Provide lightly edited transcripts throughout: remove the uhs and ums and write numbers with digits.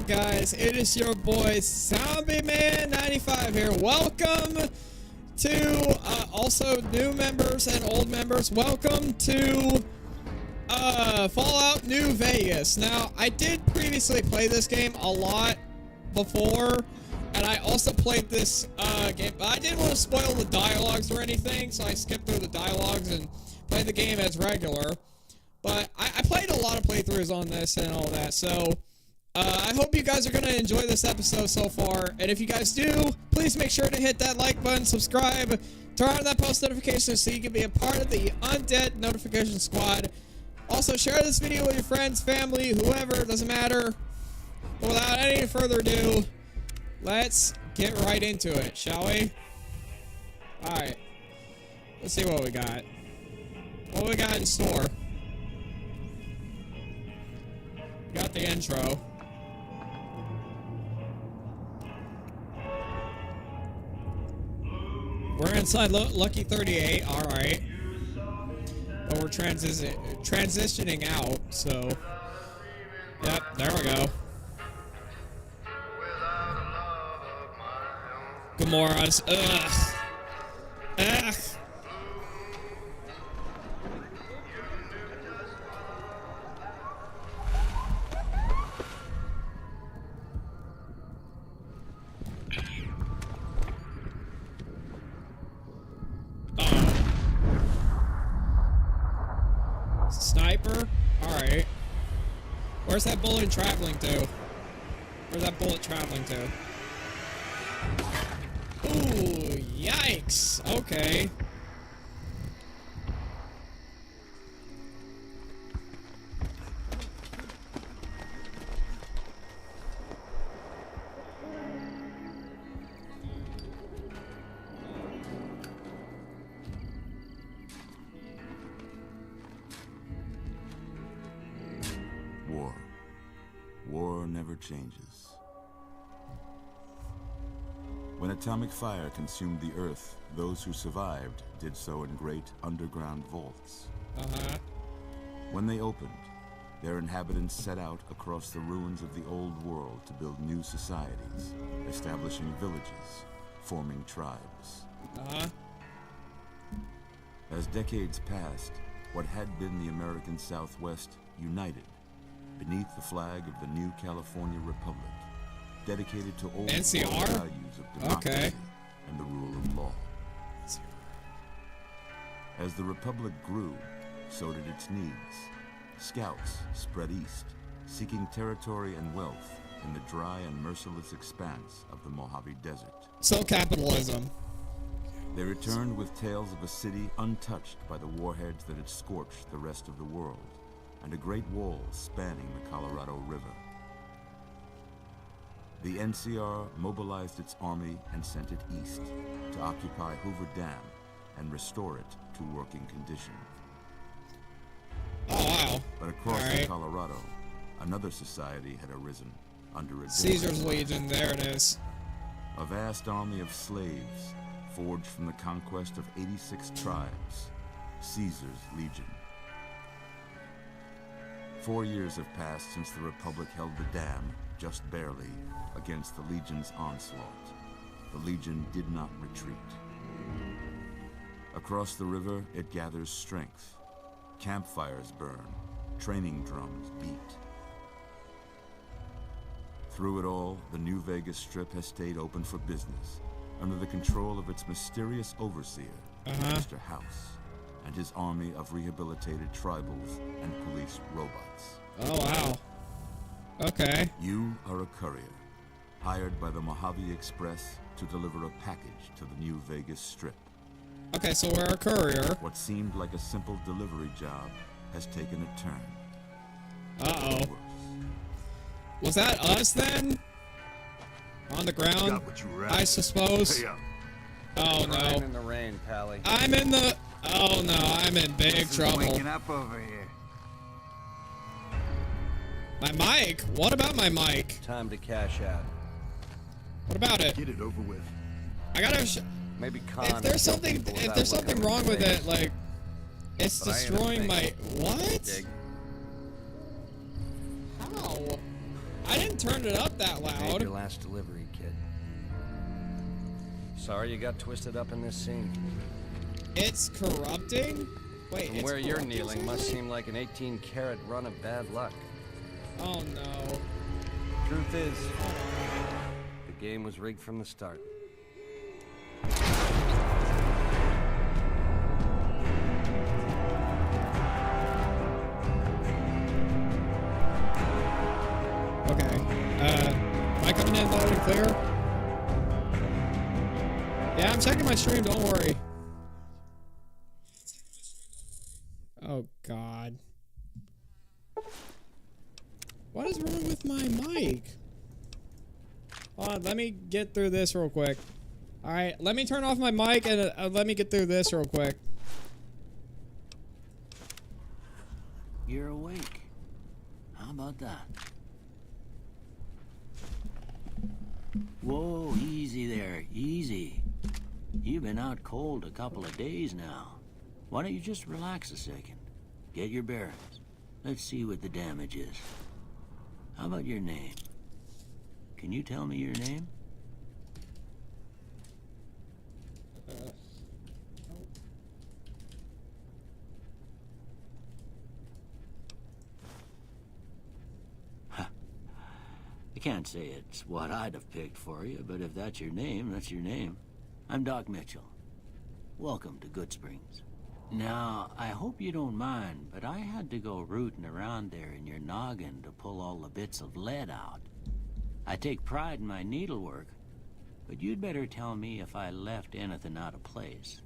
guys? It is your boy Zombie Man 95 here. Welcome to also new members and old members. Welcome to Fallout New Vegas. Now, I did previously play this game a lot before, and I also played this game, but I didn't want to spoil the dialogues or anything, so I skipped through the dialogues and played the game as regular. But I played a lot of playthroughs on this and all that, so I hope you guys are going to enjoy this episode so far. And if you guys do, please make sure to hit that like button, subscribe, turn on that post notification so you can be a part of the Undead Notification Squad. Also, share this video with your friends, family, whoever, doesn't matter. But without any further ado, let's get right into it, shall we? Alright. Let's see what we got. What we got in store. We got the intro. We're inside Lucky 38, alright. But we're transitioning out, so... Yep, there we go. Gamoras. Ugh. Ugh. Sniper? Alright. Where's that bullet traveling to? Where's that bullet traveling to? Ooh, yikes. Okay. War never changes. When atomic fire consumed the Earth, those who survived did so in great underground vaults. When they opened, their inhabitants set out across the ruins of the old world to build new societies, establishing villages, forming tribes. As decades passed, what had been the American Southwest united beneath the flag of the new California Republic, dedicated to old values of democracy and the rule of law. As the Republic grew, so did its needs. Scouts spread east, seeking territory and wealth in the dry and merciless expanse of the Mojave Desert. So capitalism. They returned with tales of a city untouched by the warheads that had scorched the rest of the world, and a great wall spanning the Colorado River. The NCR mobilized its army and sent it east to occupy Hoover Dam and restore it to working condition. Oh, wow. But across the Colorado, another society had arisen under a Caesar's Legion, there it is. A vast army of slaves forged from the conquest of 86 tribes, Caesar's Legion. 4 years have passed since the Republic held the dam, just barely, against the Legion's onslaught. The Legion did not retreat. Across the river, it gathers strength. Campfires burn, training drums beat. Through it all, the New Vegas Strip has stayed open for business, under the control of its mysterious overseer, Mr. House, and his army of rehabilitated tribals and police robots. Oh, wow. Okay. You are a courier, hired by the Mojave Express to deliver a package to the New Vegas Strip. Okay, so we're a courier. What seemed like a simple delivery job has taken a turn. Uh-oh. Was that us then? On the ground, I suppose. Oh no. I'm in the rain, Pally. I'm in the... Oh no, I'm in big trouble. Waking up over here. My mic? What about my mic? Time to cash out. What about it? Get it over with. I gotta... Maybe if there's something wrong with it, like... It's destroying my... What? How? I didn't turn it up that Made loud. your last delivery, kid. Sorry you got twisted up in this scene. It's corrupting? Wait, From it's where you're corrupting kneeling must something? seem like an 18-carat run of bad luck. Oh no. Truth is, the game was rigged from the start. Okay. Am I coming in loud and clear? Yeah, I'm checking my stream, don't worry. Oh god. What is wrong with my mic? Hold on, let me get through this real quick. Alright, let me turn off my mic and let me get through this real quick. You're awake. How about that? Whoa, easy there, easy. You've been out cold a couple of days now. Why don't you just relax a second? Get your bearings. Let's see what the damage is. How about your name? Can you tell me your name? I can't say it's what I'd have picked for you, but if that's your name, that's your name. I'm Doc Mitchell. Welcome to Goodsprings. Now, I hope you don't mind, but I had to go rooting around there in your noggin to pull all the bits of lead out. I take pride in my needlework, but you'd better tell me if I left anything out of place.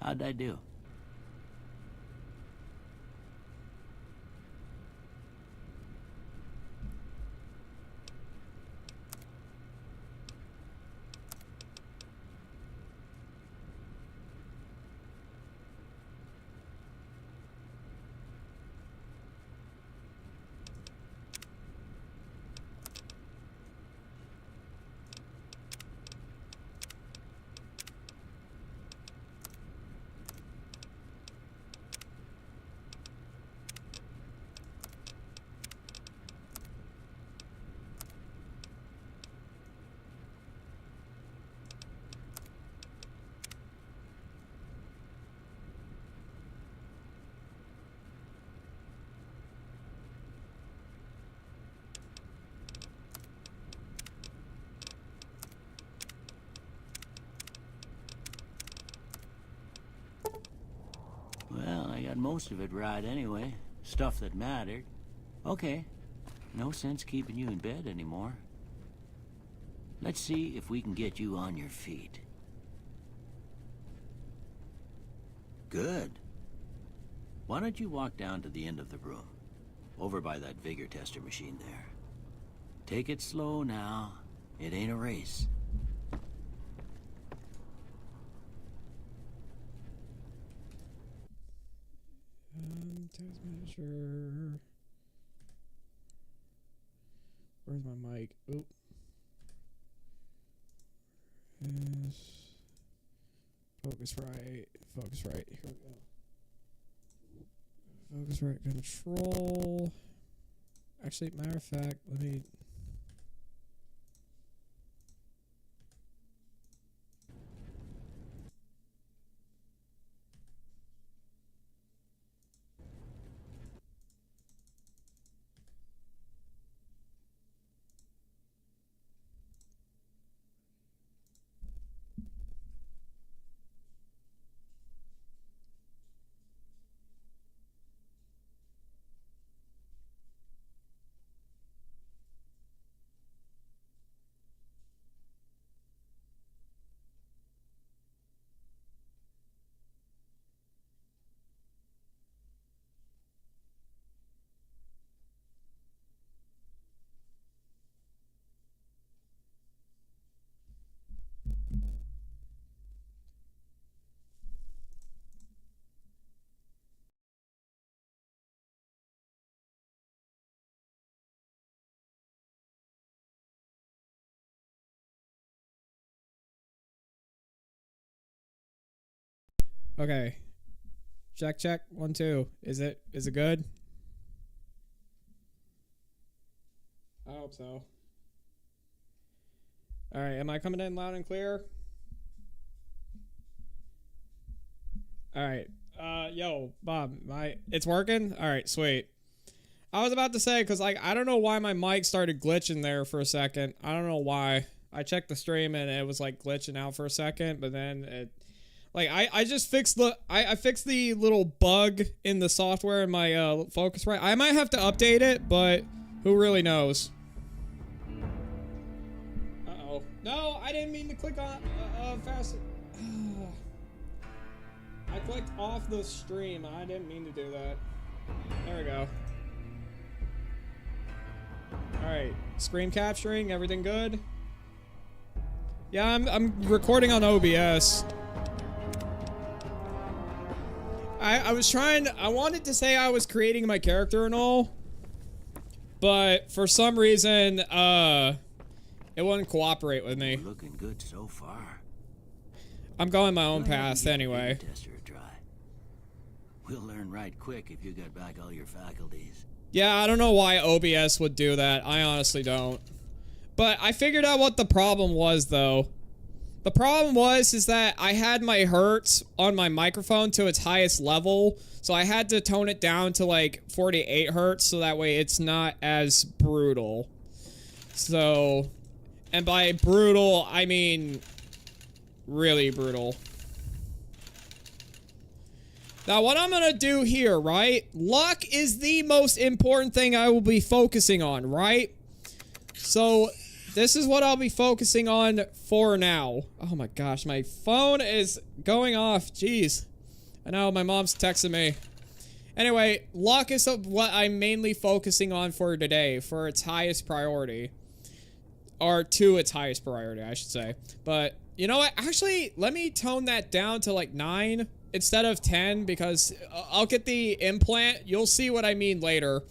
How'd I do? Well, I got most of it right anyway. Stuff that mattered. Okay. No sense keeping you in bed anymore. Let's see if we can get you on your feet. Good. Why don't you walk down to the end of the room? Over by that vigor tester machine there. Take it slow now. It ain't a race. Test measure. Where's my mic? Oop. Yes. Focus right. Focus right. Here we go. Focus right control. Actually, matter of fact, let me. Okay. Check, check. 1, 2. Is it good? I hope so. Alright, am I coming in loud and clear? Alright. Yo, Bob, it's working? Alright, sweet. I was about to say, because, like, I don't know why my mic started glitching there for a second. I don't know why. I checked the stream and it was, like, glitching out for a second, but then it... Like, I just fixed the... I fixed the little bug in the software in my, Focusrite. I might have to update it, but who really knows? Uh-oh. No, I didn't mean to click on, fast... I clicked off the stream. I didn't mean to do that. There we go. Alright. Screen capturing. Everything good? Yeah, I'm recording on OBS. I wanted to say I was creating my character and all. But for some reason, it wouldn't cooperate with me. Looking good so far. I'm going my own path anyway. We'll learn right quick if you get back all your faculties. Yeah, I don't know why OBS would do that. I honestly don't. But I figured out what the problem was, though. The problem is that I had my hertz on my microphone to its highest level, so I had to tone it down to, like, 48 hertz, so that way it's not as brutal. So, and by brutal, I mean really brutal. Now, what I'm gonna do here, right? Luck is the most important thing I will be focusing on, right? So, this is what I'll be focusing on for now. Oh my gosh, my phone is going off. Jeez. I know, my mom's texting me. Anyway, luck is what I'm mainly focusing on for today, for its highest priority. Or to its highest priority, I should say. But, you know what? Actually, let me tone that down to like 9 instead of 10, because I'll get the implant. You'll see what I mean later.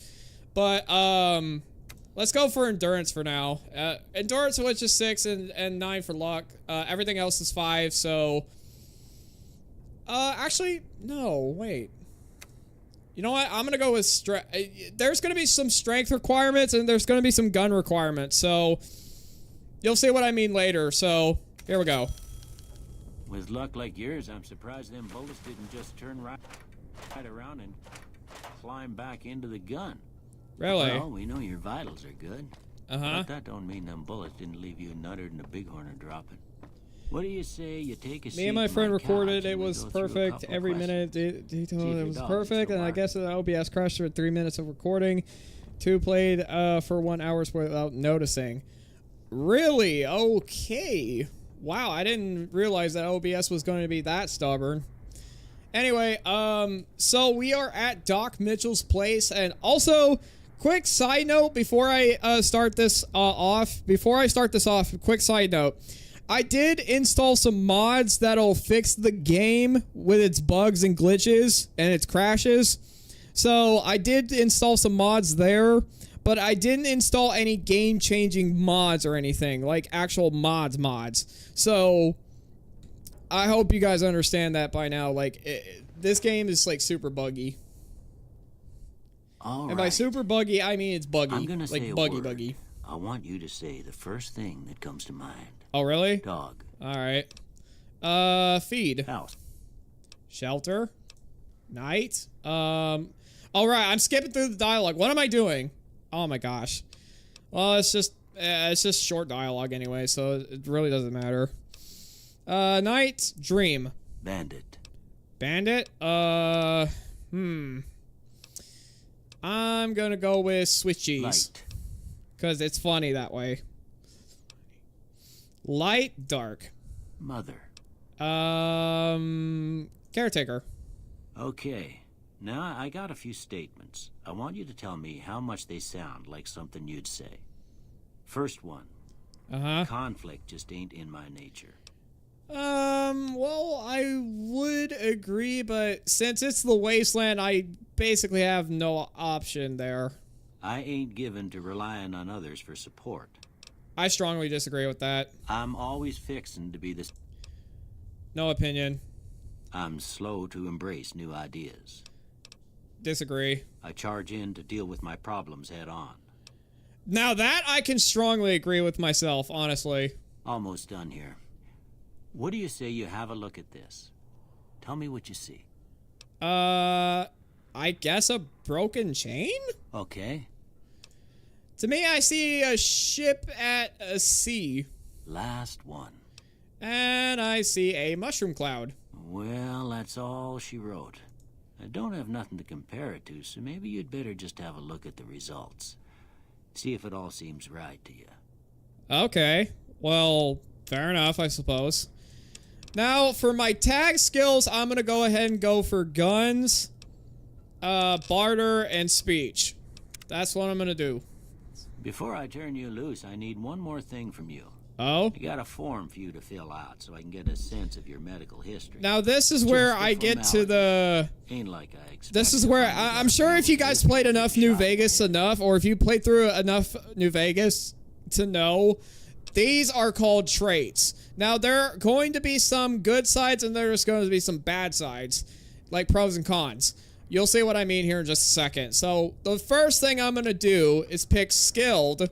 But, let's go for endurance for now. Endurance, which is 6, and 9 for luck. Everything else is 5, so... actually, no, wait. You know what? I'm gonna go with strength. There's gonna be some strength requirements, and there's gonna be some gun requirements, so... You'll see what I mean later, so... Here we go. With luck like yours, I'm surprised them bullets didn't just turn right around and climb back into the gun. Really? Well, we know your vitals are good. Uh-huh. But that don't mean them bullets didn't leave you nuttered and a bighorn are dropping. What do you say you take a seat? Me and my friend recorded. It was perfect. Every minute detail. It was perfect. And I guess the OBS crashed for 3 minutes of recording. 2 played for 1 hour without noticing. Really? Okay. Wow, I didn't realize that OBS was going to be that stubborn. Anyway, so we are at Doc Mitchell's place, and also, quick side note before I start this off, quick side note. I did install some mods that'll fix the game with its bugs and glitches and its crashes. So I did install some mods there, but I didn't install any game-changing mods or anything, like actual mods. So I hope you guys understand that by now. Like, this game is like super buggy. All and by right. super buggy, I mean it's buggy. I'm gonna like say a buggy. word. I want you to say the first thing that comes to mind. Oh, really? Dog. All right. Feed. House. Shelter. Night. All right. I'm skipping through the dialogue. What am I doing? Oh my gosh. Well, it's just short dialogue anyway, so it really doesn't matter. Night. Dream. Bandit. Bandit. I'm gonna go with Swiss cheese. Light. Cause it's funny that way. Light, dark. Mother. Caretaker. Okay. Now I got a few statements. I want you to tell me how much they sound like something you'd say. First one. Uh-huh. Conflict just ain't in my nature. Well, I would agree, but since it's the wasteland, I basically have no option there. I ain't given to relying on others for support. I strongly disagree with that. I'm always fixin' to be the... No opinion. I'm slow to embrace new ideas. Disagree. I charge in to deal with my problems head on. Now that I can strongly agree with myself, honestly. Almost done here. What do you say you have a look at this? Tell me what you see. I guess a broken chain? Okay. To me, I see a ship at a sea. Last one. And I see a mushroom cloud. Well, that's all she wrote. I don't have nothing to compare it to, so maybe you'd better just have a look at the results. See if it all seems right to you. Okay. Well, fair enough, I suppose. Now, for my tag skills, I'm gonna go ahead and go for guns, barter, and speech. That's what I'm gonna do. Before I turn you loose, I need one more thing from you. Oh? I got a form for you to fill out so I can get a sense of your medical history. Now, this is where I get to the... Ain't like I expected. This is where... I'm sure if you guys played enough New Vegas enough, or if you played through enough New Vegas to know, these are called traits. Now, there are going to be some good sides, and there's going to be some bad sides, like pros and cons. You'll see what I mean here in just a second. So, the first thing I'm going to do is pick Skilled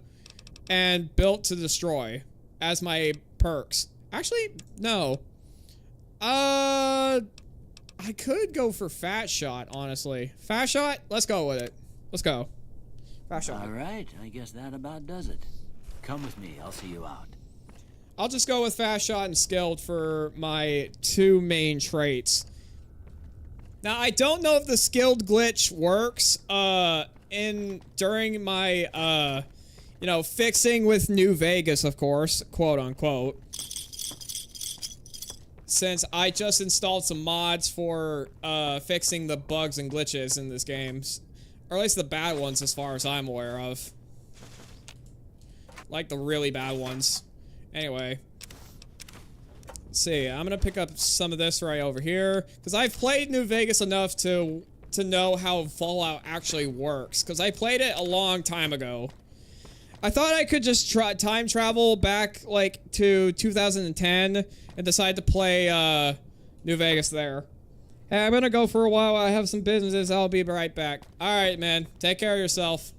and Built to Destroy as my perks. Actually, no. I could go for Fat Shot, honestly. Fat Shot? Let's go with it. Let's go. Fat Shot. All right, I guess that about does it. Come with me, I'll see you out. I'll just go with Fast Shot and Skilled for my two main traits. Now, I don't know if the Skilled glitch works, during my, you know, fixing with New Vegas, of course, quote unquote. Since I just installed some mods for, fixing the bugs and glitches in this game. Or at least the bad ones as far as I'm aware of. Like the really bad ones. Anyway. Let's see, I'm gonna pick up some of this right over here. Because I've played New Vegas enough to know how Fallout actually works. Because I played it a long time ago. I thought I could just time travel back, like, to 2010 and decide to play, New Vegas there. Hey, I'm gonna go for a while. I have some businesses. I'll be right back. Alright, man. Take care of yourself.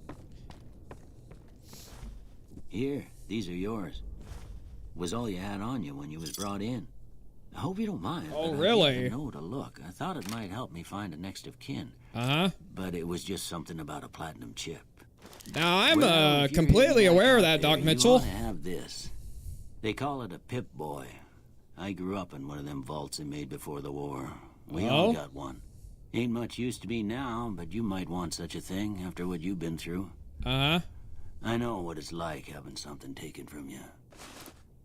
Here, these are yours. Was all you had on you when you was brought in. I hope you don't mind. Oh, but really? I didn't know to look. I thought it might help me find a next of kin. Uh-huh. But it was just something about a platinum chip. Now, I'm, Well, if you're completely in aware of out that, Doc there, Mitchell. You ought to have this. They call it a Pip-Boy. I grew up in one of them vaults they made before the war. We all got one. Ain't much use to me now, but you might want such a thing after what you've been through. Uh-huh. I know what it's like having something taken from you.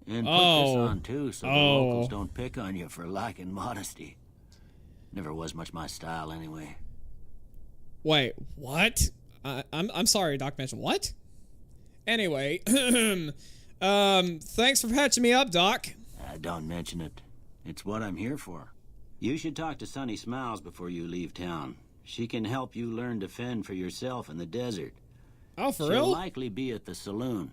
And put this on, too, so the locals don't pick on you for lacking modesty. Never was much my style, anyway. Wait, what? I'm sorry, Doc Mitchell. What? Anyway, thanks for patching me up, Doc. Don't mention it. It's what I'm here for. You should talk to Sunny Smiles before you leave town. She can help you learn to fend for yourself in the desert. Oh, for She'll real? likely be at the saloon.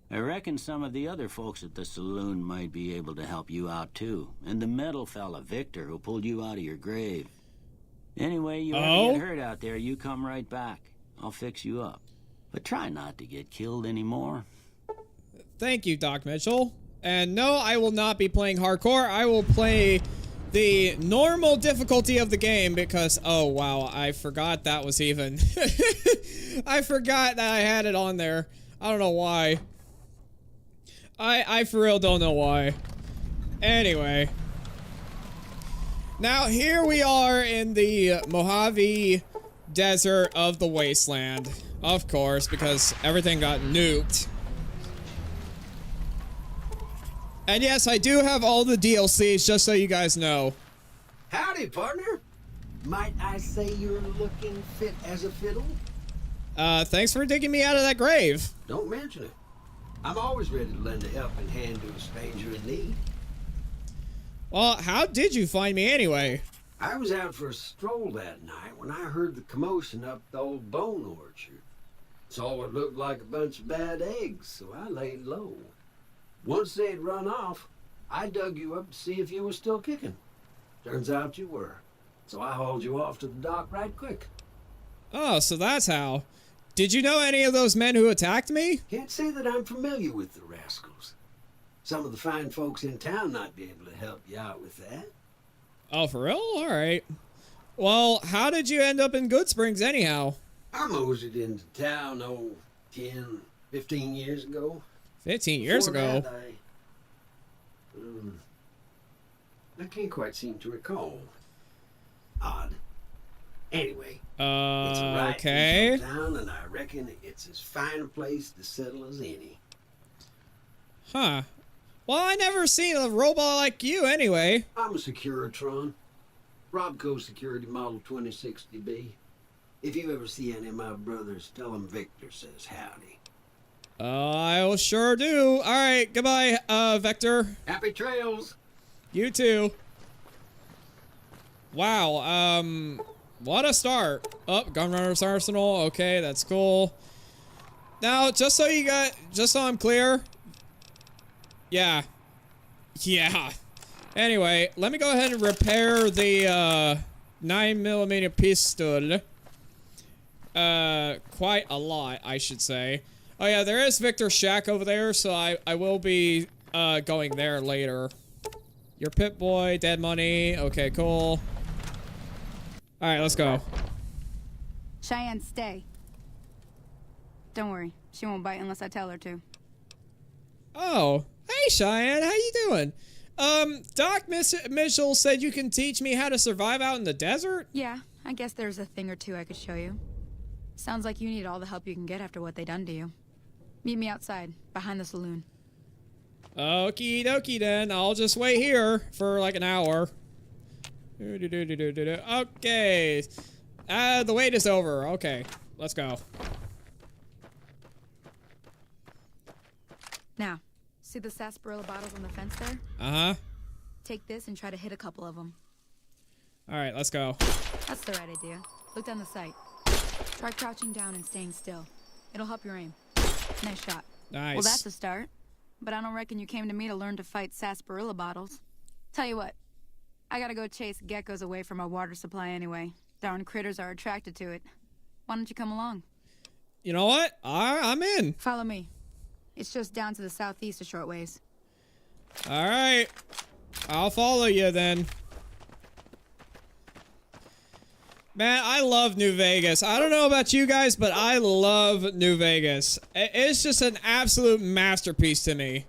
I reckon some of the other folks at the saloon might be able to help you out, too. And the metal fella, Victor, who pulled you out of your grave. Anyway, you ever get hurt out there, you come right back. I'll fix you up. But try not to get killed anymore. Thank you, Doc Mitchell. And no, I will not be playing hardcore. I will play the normal difficulty of the game because, oh wow, I forgot that was even. I forgot that I had it on there. I don't know why. I for real don't know why. Anyway. Now here we are in the Mojave Desert of the Wasteland. Of course, because everything got nuked. And yes, I do have all the DLCs, just so you guys know. Howdy, partner. Might I say you're looking fit as a fiddle? Thanks for digging me out of that grave. Don't mention it. I'm always ready to lend a helping hand to a stranger in need. Well, how did you find me anyway? I was out for a stroll that night when I heard the commotion up the old bone orchard. Saw what looked like a bunch of bad eggs, so I laid low. Once they'd run off, I dug you up to see if you were still kicking. Turns out you were. So I hauled you off to the dock right quick. Oh, so that's how. Did you know any of those men who attacked me? Can't say that I'm familiar with the rascals. Some of the fine folks in town might be able to help you out with that. Oh, for real? All right. Well, how did you end up in Good Springs anyhow? I moseyed into town, 10, 15 years ago. 15 years Before ago? that, I can't quite seem to recall. Odd. Anyway, it's a right okay. town, and I reckon it's as fine a place to settle as any. Huh. Well, I never seen a robot like you anyway. I'm a Securitron. Robco Security Model 2060B. If you ever see any of my brothers, tell them Victor says howdy. I'll sure do. All right, goodbye, Vector. Happy trails! You too. Wow, what a start. Oh, Gunrunner's Arsenal. Okay, that's cool. Now, just so I'm clear. Yeah. Anyway, let me go ahead and repair the, 9mm pistol. Quite a lot, I should say. Oh yeah, there is Victor's shack over there, so I will be, going there later. Your Pip-Boy, dead money. Okay, cool. Alright, let's go. Cheyenne, stay. Don't worry, she won't bite unless I tell her to. Oh, hey Cheyenne, how you doing? Doc Mitchell said you can teach me how to survive out in the desert? Yeah, I guess there's a thing or two I could show you. Sounds like you need all the help you can get after what they done to you. Meet me outside, behind the saloon. Okie dokie then, I'll just wait here for like an hour. Okay. The wait is over. Okay, let's go. Now, see the sarsaparilla bottles on the fence there? Uh-huh. Take this and try to hit a couple of them. Alright, let's go. That's the right idea. Look down the sight. Try crouching down and staying still. It'll help your aim. Nice shot. Nice. Well, that's a start. But I don't reckon you came to me to learn to fight sarsaparilla bottles. Tell you what, I gotta go chase geckos away from our water supply anyway. Darn critters are attracted to it. Why don't you come along? You know what? I'm in. Follow me. It's just down to the southeast a short ways. Alright. I'll follow you then. Man, I love New Vegas. I don't know about you guys, but I love New Vegas. It's just an absolute masterpiece to me.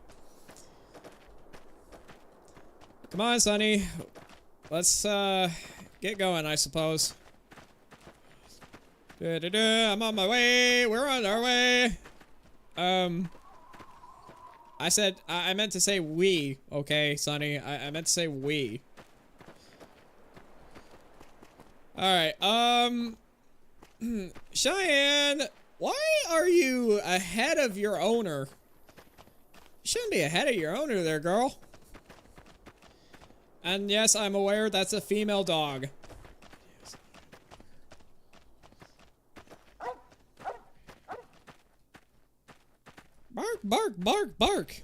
Come on, Sonny. Let's, get going, I suppose. I'm on my way. We're on our way. I meant to say we, okay, Sonny? I meant to say we. Alright, Cheyenne, why are you ahead of your owner? You shouldn't be ahead of your owner there, girl. And yes, I'm aware that's a female dog. Bark, bark, bark, bark.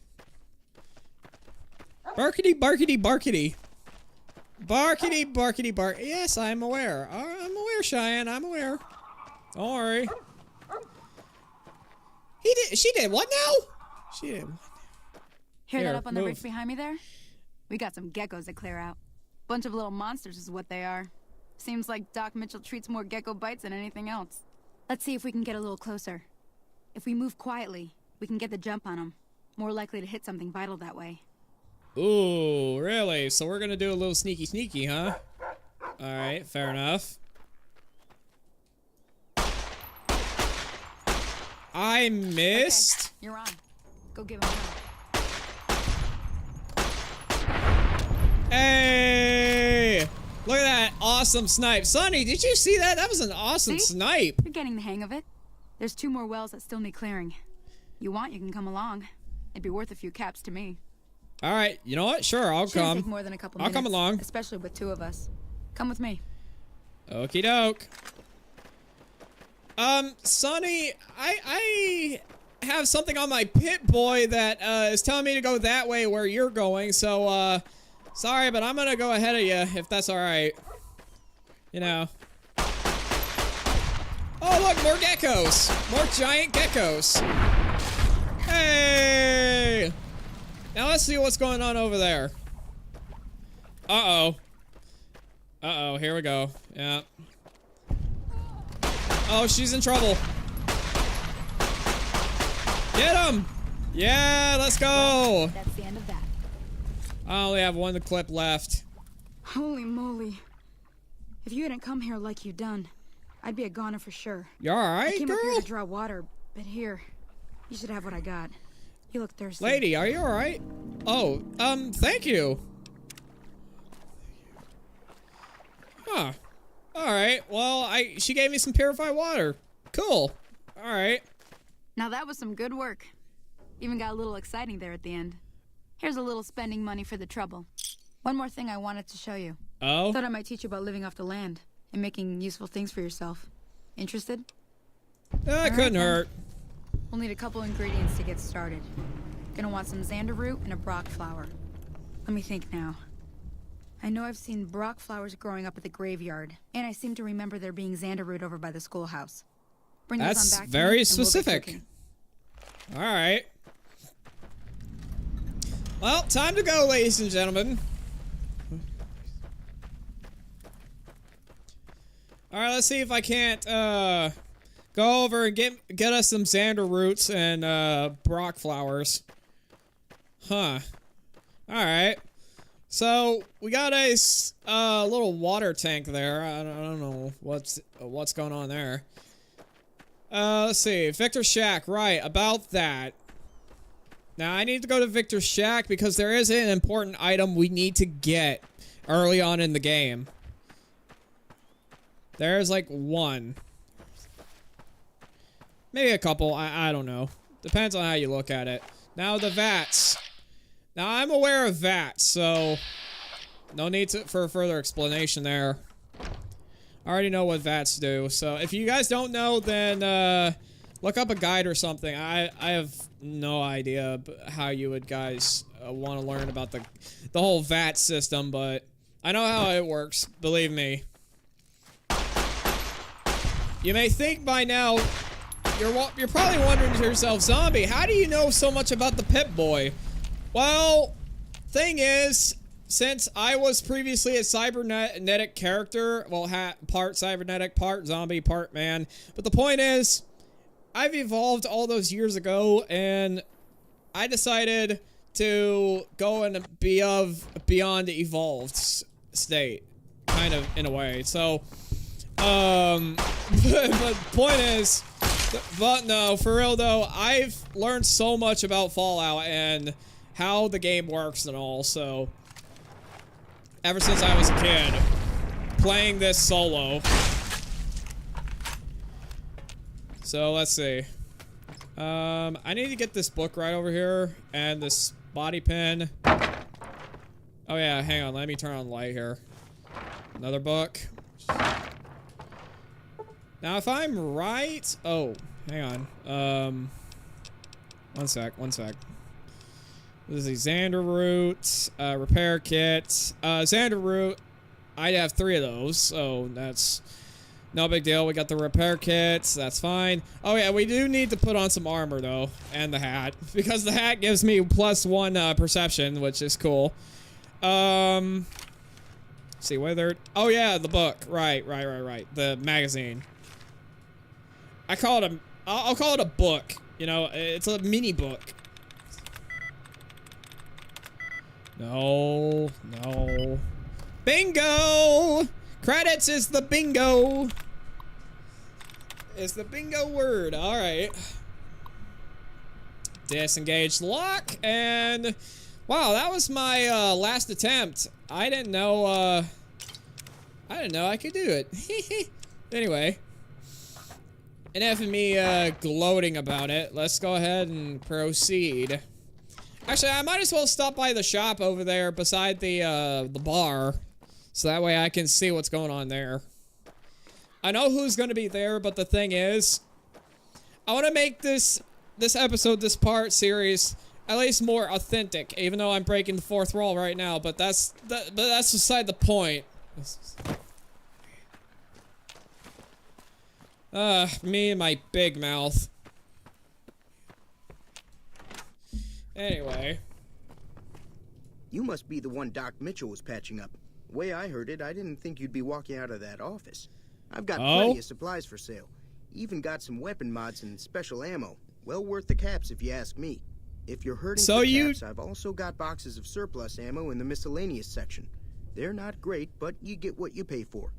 Barkity, barkity, barkity. Barkity, barkity, bark. Yes, I'm aware. I'm aware, Cheyenne. I'm aware. Don't worry. She did what now? She did what now? Hear Here, that up on the move. ridge behind me there? We got some geckos to clear out. Bunch of little monsters is what they are. Seems like Doc Mitchell treats more gecko bites than anything else. Let's see if we can get a little closer. If we move quietly, we can get the jump on them. More likely to hit something vital that way. Ooh, really? So we're gonna do a little sneaky sneaky, huh? Alright, fair enough. I missed. Okay, you're on. Go give him a shot. Hey! Look at that awesome snipe. Sonny, did you see that? That was an awesome See? snipe. You're getting the hang of it. There's 2 more wells that still need clearing. You want, you can come along. It'd be worth a few caps to me. Alright, you know what? Sure, I'll Shouldn't come. take more than a couple I'll minutes, come along. especially with 2 of us. Come with me. Okie doke. Sonny, I have something on my Pip-Boy that, is telling me to go that way where you're going, so, sorry, but I'm gonna go ahead of you, if that's alright. You know. Oh, look, more geckos. More giant geckos. Hey! Now let's see what's going on over there. Uh-oh. Uh-oh, here we go. Yeah. Oh, she's in trouble. Get him! Yeah, let's go! That's the end of that. I only have one clip left. Holy moly. If you hadn't come here like you done, I'd be a goner for sure. You alright, I came girl? up here to draw water, but here, you should have what I got. You look thirsty. Lady, are you alright? Oh, thank you. Huh. Alright, well, she gave me some purified water. Cool. Alright. Now that was some good work. Even got a little exciting there at the end. Here's a little spending money for the trouble. One more thing I wanted to show you. Oh? Thought I might teach you about living off the land and making useful things for yourself. Interested? That couldn't hurt. We'll need a couple ingredients to get started. Gonna want some xander root and a brock flower. Let me think now. I know I've seen brock flowers growing up at the graveyard, and I seem to remember there being xander root over by the schoolhouse. Bring those That's on back very to me, specific. Alright. Well, time to go, ladies and gentlemen. Alright, let's see if I can't, go over and get us some xander roots and, brock flowers. Huh. Alright. So, we got a, little water tank there. I don't know what's going on there. Let's see. Victor's Shack. Right, about that. Now, I need to go to Victor's Shack because there is an important item we need to get early on in the game. There's like one. Maybe a couple. I don't know. Depends on how you look at it. Now, the vats. Now, I'm aware of vats, so no need for further explanation there. I already know what vats do, so if you guys don't know, then look up a guide or something. I have no idea how you would guys want to learn about the whole vat system, but I know how it works, believe me. You may think by now, you're probably wondering to yourself, Zombie, how do you know so much about the Pip-Boy? Well, thing is, since I was previously a cybernetic character, well, part cybernetic, part zombie, part man, but the point is, I've evolved all those years ago, and I decided to go and be beyond evolved state, kind of, in a way, so, but point is, but no, for real though, I've learned so much about Fallout and how the game works and all, so ever since I was a kid, playing this solo. So let's see. I need to get this book right over here and this body pin. Oh yeah, hang on, let me turn on the light here. Another book. Now if I'm right, oh, hang on. One sec. This is a xander root, repair kit. Xander root, I have 3 of those, so that's no big deal. We got the repair kits, that's fine. Oh yeah, we do need to put on some armor though, and the hat, because the hat gives me +1 perception, which is cool. Let's see whether, oh yeah, the book, right, the magazine. I'll call it a book, you know, it's a mini book. No. Bingo! Credits is the bingo. It's the bingo word. Alright. Disengage the lock, and wow, that was my last attempt. I didn't know I could do it. Anyway. Enough of me gloating about it. Let's go ahead and proceed. Actually, I might as well stop by the shop over there beside the bar, so that way I can see what's going on there. I know who's going to be there, but the thing is, I want to make this episode, this part series, at least more authentic. Even though I'm breaking the 4th wall right now, but that's beside the point. Me and my big mouth. Anyway. You must be the one Doc Mitchell was patching up. The way I heard it, I didn't think you'd be walking out of that office. I've got plenty of supplies for sale. Even got some weapon mods and special ammo. Well worth the caps if you ask me. If you're hurting for caps, I've also got boxes of surplus ammo in the miscellaneous section. They're not great, but you get what you pay for.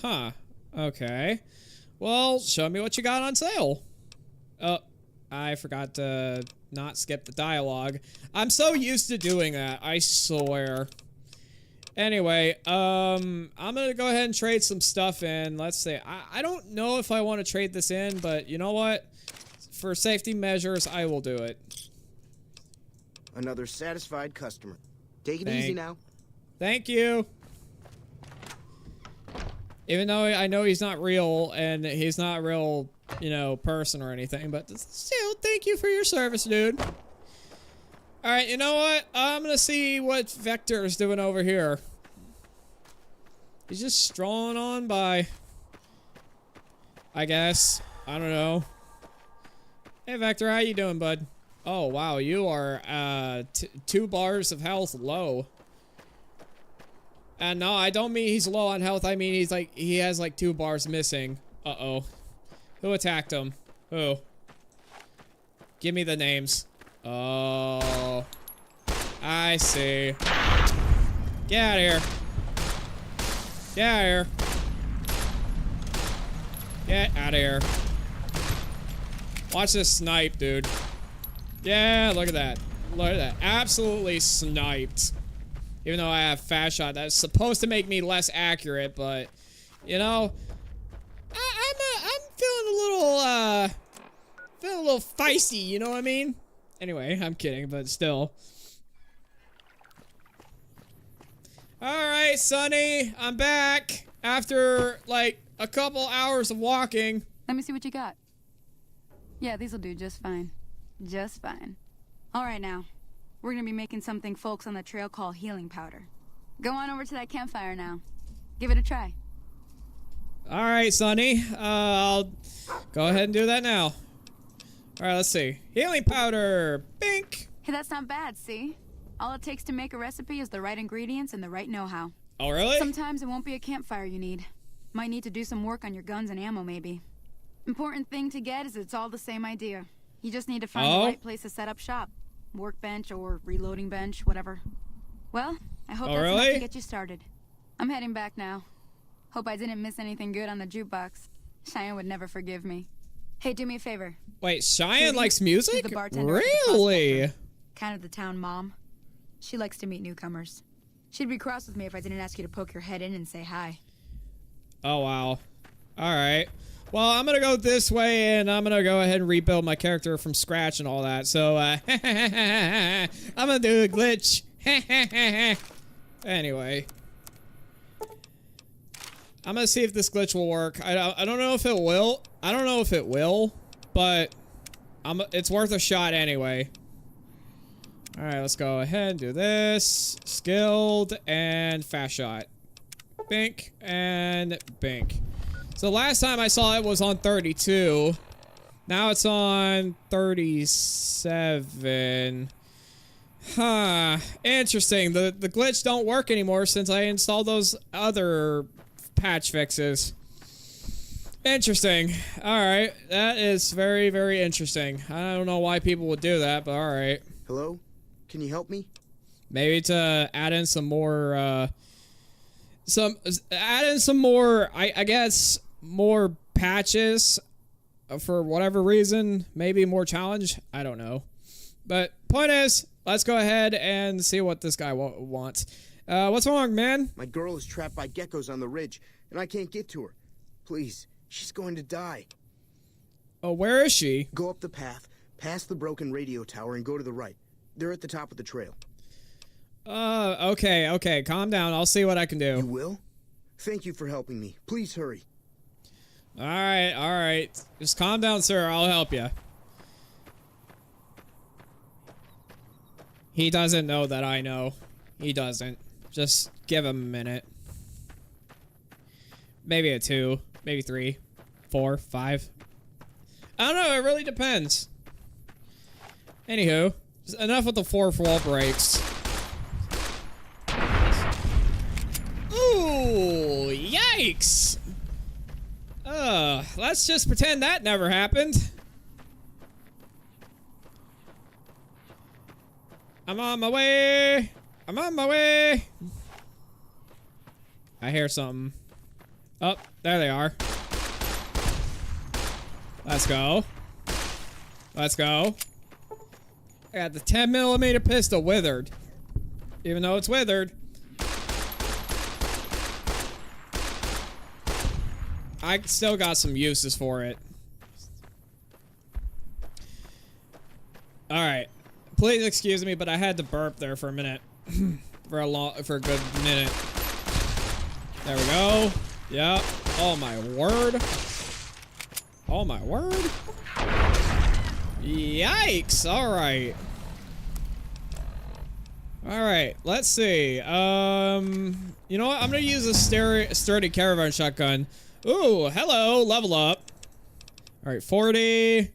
Huh. Okay. Well, show me what you got on sale. Oh, I forgot to not skip the dialogue. I'm so used to doing that, I swear. Anyway, I'm gonna go ahead and trade some stuff in. Let's see. I don't know if I want to trade this in, but you know what? For safety measures, I will do it. Another satisfied customer. Take it easy now. Thank you. Even though I know he's not real, and he's not a real, you know, person or anything, but still, thank you for your service, dude. Alright, you know what? I'm gonna see what Vector is doing over here. He's just strolling on by. I guess. I don't know. Hey, Vector, how you doing, bud? Oh, wow, you are, 2 bars of health low. And no, I don't mean he's low on health. I mean he's like, he has like 2 bars missing. Uh-oh. Who attacked him? Who? Give me the names. Oh. I see. Get out of here. Get out of here. Get out of here. Watch this snipe, dude. Yeah, look at that. Look at that. Absolutely sniped. Even though I have fast shot, that's supposed to make me less accurate, but you know, I'm feeling a little feisty. You know what I mean? Anyway, I'm kidding, but still. All right, Sonny, I'm back after like a couple hours of walking. Let me see what you got. Yeah, these'll do just fine. Just fine. All right, now. We're gonna be making something folks on the trail call healing powder. Go on over to that campfire now. Give it a try. All right, Sonny. I'll go ahead and do that now. All right, let's see. Healing powder. Bink. Hey, that's not bad, see? All it takes to make a recipe is the right ingredients and the right know-how. Oh, really? Sometimes it won't be a campfire you need. Might need to do some work on your guns and ammo, maybe. Important thing to get is it's all the same idea. You just need to find the right place to set up shop. Workbench or reloading bench, whatever. Well, I hope that's enough to get you started. I'm heading back now. Hope I didn't miss anything good on the jukebox. Cheyenne would never forgive me. Hey, do me a favor. Wait, Cheyenne likes music? The bartender Really? Kind of the town mom. She likes to meet newcomers. She'd be cross with me if I didn't ask you to poke your head in and say hi. Oh, wow. Alright. Well, I'm gonna go this way, and I'm gonna go ahead and rebuild my character from scratch and all that. So, I'm gonna do a glitch. Anyway. I'm gonna see if this glitch will work. I don't know if it will. I don't know if it will, but it's worth a shot anyway. Alright, let's go ahead and do this. Skilled and fast shot. Bink and bink. So last time I saw it was on 32. Now it's on 37. Huh. Interesting. The glitch don't work anymore since I installed those other patch fixes. Interesting. Alright. That is very, very interesting. I don't know why people would do that, but alright. Hello? Can you help me? Maybe to add in some more, I guess, more patches for whatever reason. Maybe more challenge. I don't know. But point is, let's go ahead and see what this guy wants. What's wrong, man? My girl is trapped by geckos on the ridge, and I can't get to her. Please, she's going to die. Oh, where is she? Go up the path, past the broken radio tower, and go to the right. They're at the top of the trail. Okay. Calm down. I'll see what I can do. You will? Thank you for helping me. Please hurry. Alright. Just calm down, sir. I'll help you. He doesn't know that I know. He doesn't. Just give him a minute. Maybe a 2. Maybe 3. 4, 5. I don't know. It really depends. Anywho, enough with the 4th wall breaks. Ooh, yikes. Let's just pretend that never happened. I'm on my way. I'm on my way. I hear something. Oh, there they are. Let's go. Let's go. I got the 10mm pistol withered. Even though it's withered. I still got some uses for it. Alright. Please excuse me, but I had to burp there for a minute. for a good minute. There we go. Yep. Oh my word. Oh my word. Yikes. Alright. Alright, let's see. You know what? I'm gonna use a sturdy caravan shotgun. Ooh, hello, level up. Alright, 40.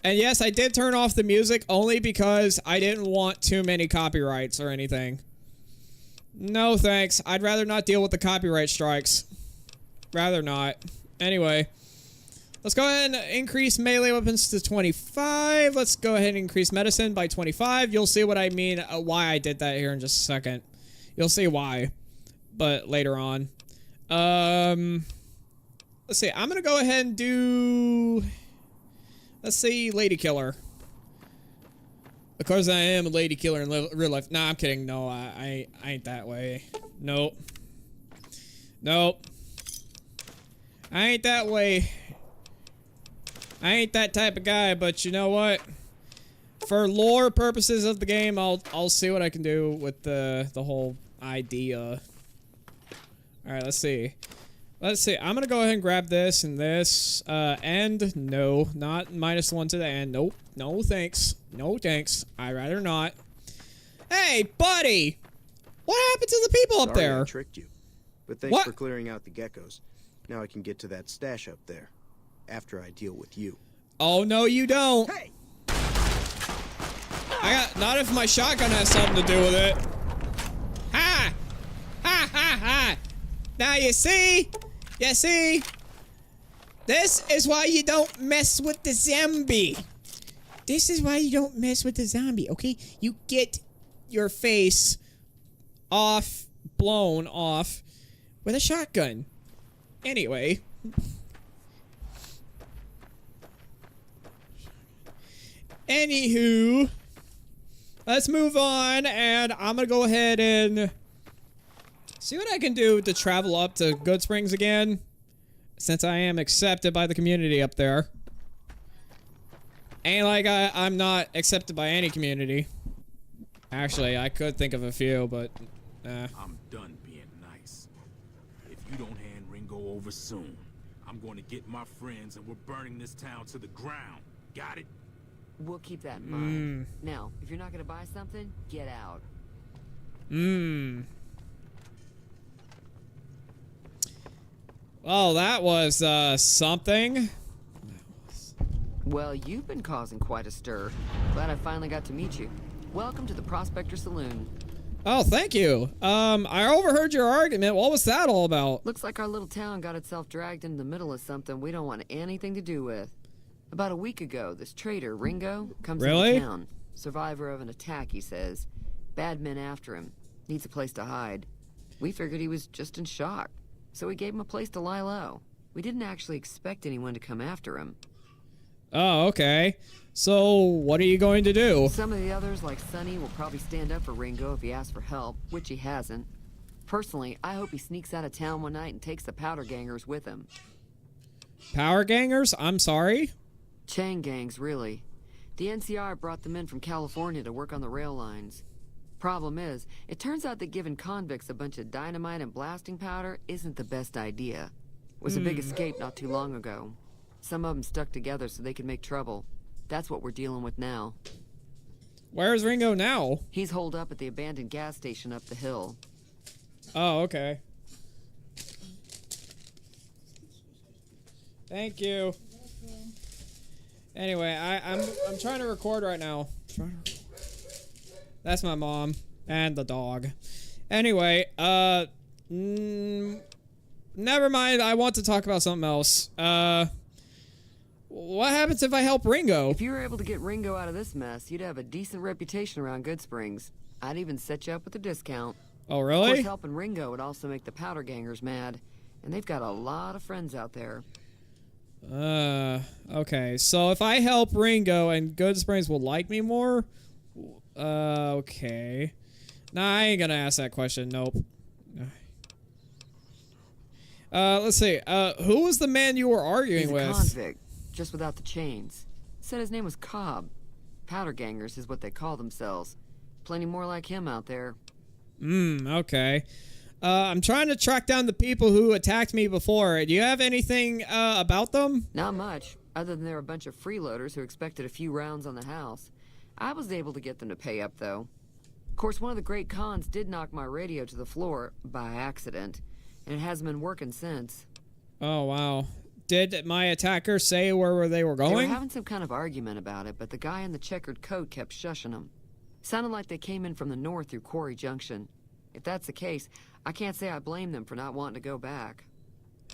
And yes, I did turn off the music only because I didn't want too many copyrights or anything. No thanks. I'd rather not deal with the copyright strikes. Rather not. Anyway. Let's go ahead and increase melee weapons to 25. Let's go ahead and increase medicine by 25. You'll see what I mean, why I did that here in just a second. You'll see why. But later on. Let's see. I'm going to go ahead and do... Let's see, Lady Killer. Of course I am a Lady Killer in real life. Nah, I'm kidding. No, I ain't that way. Nope. Nope. I ain't that way. I ain't that type of guy, but you know what? For lore purposes of the game, I'll see what I can do with the whole idea. Alright, let's see. Let's see. I'm gonna go ahead and grab this and this. And no, not -1 to the end. Nope. No thanks. No thanks. I'd rather not. Hey, buddy! What happened to the people up there? I tricked you. But thanks for clearing out the geckos. Now I can get to that stash up there. After I deal with you. Oh, no, you don't. Hey! Not if my shotgun has something to do with it. Ha! Ha ha ha! Now you see? You see? This is why you don't mess with the zombie. This is why you don't mess with the zombie, okay? You get your face blown off with a shotgun. Anyway. Anywho, let's move on, and I'm gonna go ahead and see what I can do to travel up to Good Springs again, since I am accepted by the community up there. Ain't like I'm not accepted by any community. Actually, I could think of a few, but I'm done being nice. If you don't hand Ringo over soon, I'm going to get my friends and we're burning this town to the ground. Got it? We'll keep that in mind. Now, if you're not gonna buy something, get out. Well, that was something. Well, you've been causing quite a stir. Glad I finally got to meet you. Welcome to the Prospector Saloon. Oh, thank you. I overheard your argument. What was that all about? Looks like our little town got itself dragged into the middle of something we don't want anything to do with. About a week ago, this traitor, Ringo, comes into town. Survivor of an attack, he says. Bad men after him. Needs a place to hide. We figured he was just in shock, so we gave him a place to lie low. We didn't actually expect anyone to come after him. Oh, okay. So, what are you going to do? Some of the others, like Sonny, will probably stand up for Ringo if he asks for help, which he hasn't. Personally, I hope he sneaks out of town one night and takes the powder gangers with him. Power gangers? I'm sorry? Chain gangs, really. The NCR brought them in from California to work on the rail lines. Problem is, it turns out that giving convicts a bunch of dynamite and blasting powder isn't the best idea. It was a big escape not too long ago. Some of them stuck together so they could make trouble. That's what we're dealing with now. Where's Ringo now? He's holed up at the abandoned gas station up the hill. Oh, okay. Thank you. Anyway, I'm trying to record right now. That's my mom and the dog. Anyway, never mind. I want to talk about something else. What happens if I help Ringo? If you were able to get Ringo out of this mess, you'd have a decent reputation around Good Springs. I'd even set you up with a discount. Oh, really? Of course, helping Ringo would also make the powder gangers mad, and they've got a lot of friends out there. Okay. So if I help Ringo and Good Springs will like me more? Okay. Nah, I ain't gonna ask that question. Nope. Let's see. Who was the man you were arguing with? He's a convict, just without the chains. Said his name was Cobb. Powder gangers is what they call themselves. Plenty more like him out there. Okay. I'm trying to track down the people who attacked me before. Do you have anything, about them? Not much, other than they're a bunch of freeloaders who expected a few rounds on the house. I was able to get them to pay up, though. Of course, one of the great cons did knock my radio to the floor, by accident, and it hasn't been working since. Oh, wow. Did my attacker say where they were going? They were having some kind of argument about it, but the guy in the checkered coat kept shushing them. Sounded like they came in from the north through Quarry Junction. If that's the case, I can't say I blame them for not wanting to go back.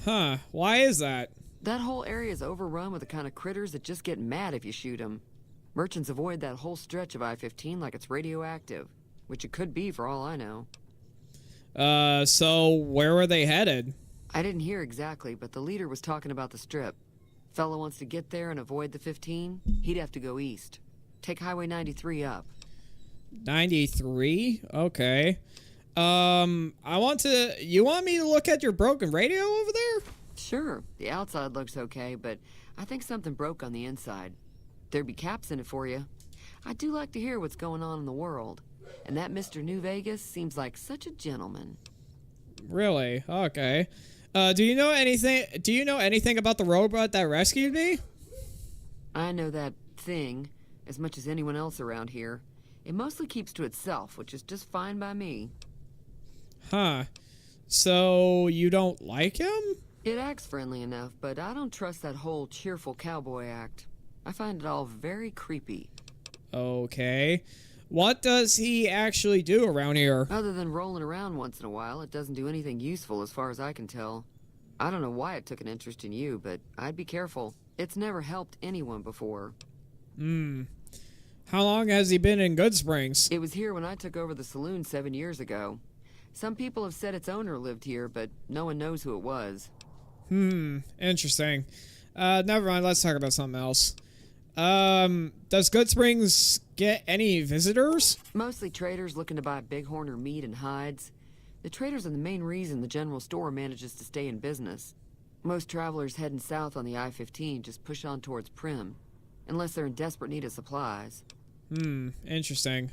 Huh. Why is that? That whole area is overrun with the kind of critters that just get mad if you shoot them. Merchants avoid that whole stretch of I-15 like it's radioactive, which it could be for all I know. So where were they headed? I didn't hear exactly, but the leader was talking about the strip. Fella wants to get there and avoid the 15, he'd have to go east. Take Highway 93 up. 93? Okay. You want me to look at your broken radio over there? Sure, the outside looks okay, but I think something broke on the inside. There'd be caps in it for you. I do like to hear what's going on in the world. And that Mr. New Vegas seems like such a gentleman. Really? Okay. Do you know anything about the robot that rescued me? I know that thing as much as anyone else around here. It mostly keeps to itself, which is just fine by me. Huh. So you don't like him? It acts friendly enough, but I don't trust that whole cheerful cowboy act. I find it all very creepy. Okay. What does he actually do around here? Other than rolling around once in a while, it doesn't do anything useful as far as I can tell. I don't know why it took an interest in you, but I'd be careful. It's never helped anyone before. How long has he been in Good Springs? It was here when I took over the saloon 7 years ago. Some people have said its owner lived here, but no one knows who it was. Interesting. Never mind, let's talk about something else. Does Good Springs get any visitors? Mostly traders looking to buy bighorn or meat and hides. The traders are the main reason the general store manages to stay in business. Most travelers heading south on the I-15 just push on towards Prim, unless they're in desperate need of supplies. Interesting.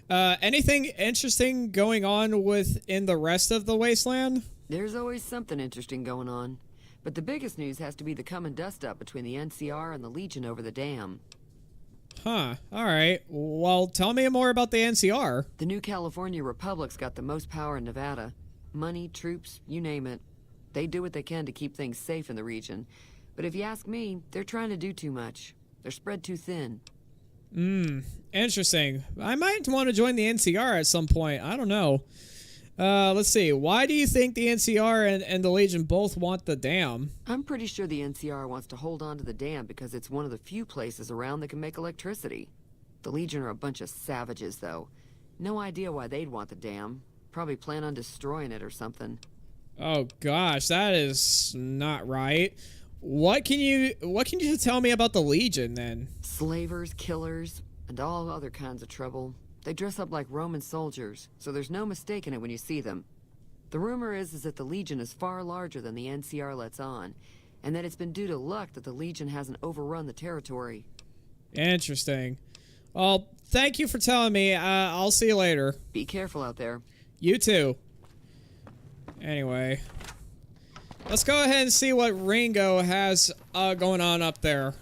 Anything interesting going on within the rest of the wasteland? There's always something interesting going on. But the biggest news has to be the coming dust-up between the NCR and the Legion over the dam. Huh. Alright. Well, tell me more about the NCR. The New California Republic's got the most power in Nevada. Money, troops, you name it. They do what they can to keep things safe in the region. But if you ask me, they're trying to do too much. They're spread too thin. Interesting. I might want to join the NCR at some point. I don't know. Let's see. Why do you think the NCR and the Legion both want the dam? I'm pretty sure the NCR wants to hold on to the dam because it's one of the few places around that can make electricity. The Legion are a bunch of savages, though. No idea why they'd want the dam. Probably plan on destroying it or something. Oh gosh, that is not right. What can you tell me about the Legion then? Slavers, killers, and all other kinds of trouble. They dress up like Roman soldiers, so there's no mistaking it when you see them. The rumor is that the Legion is far larger than the NCR lets on, and that it's been due to luck that the Legion hasn't overrun the territory. Interesting. Well, thank you for telling me. I'll see you later. Be careful out there. You too. Anyway, let's go ahead and see what Ringo has going on up there.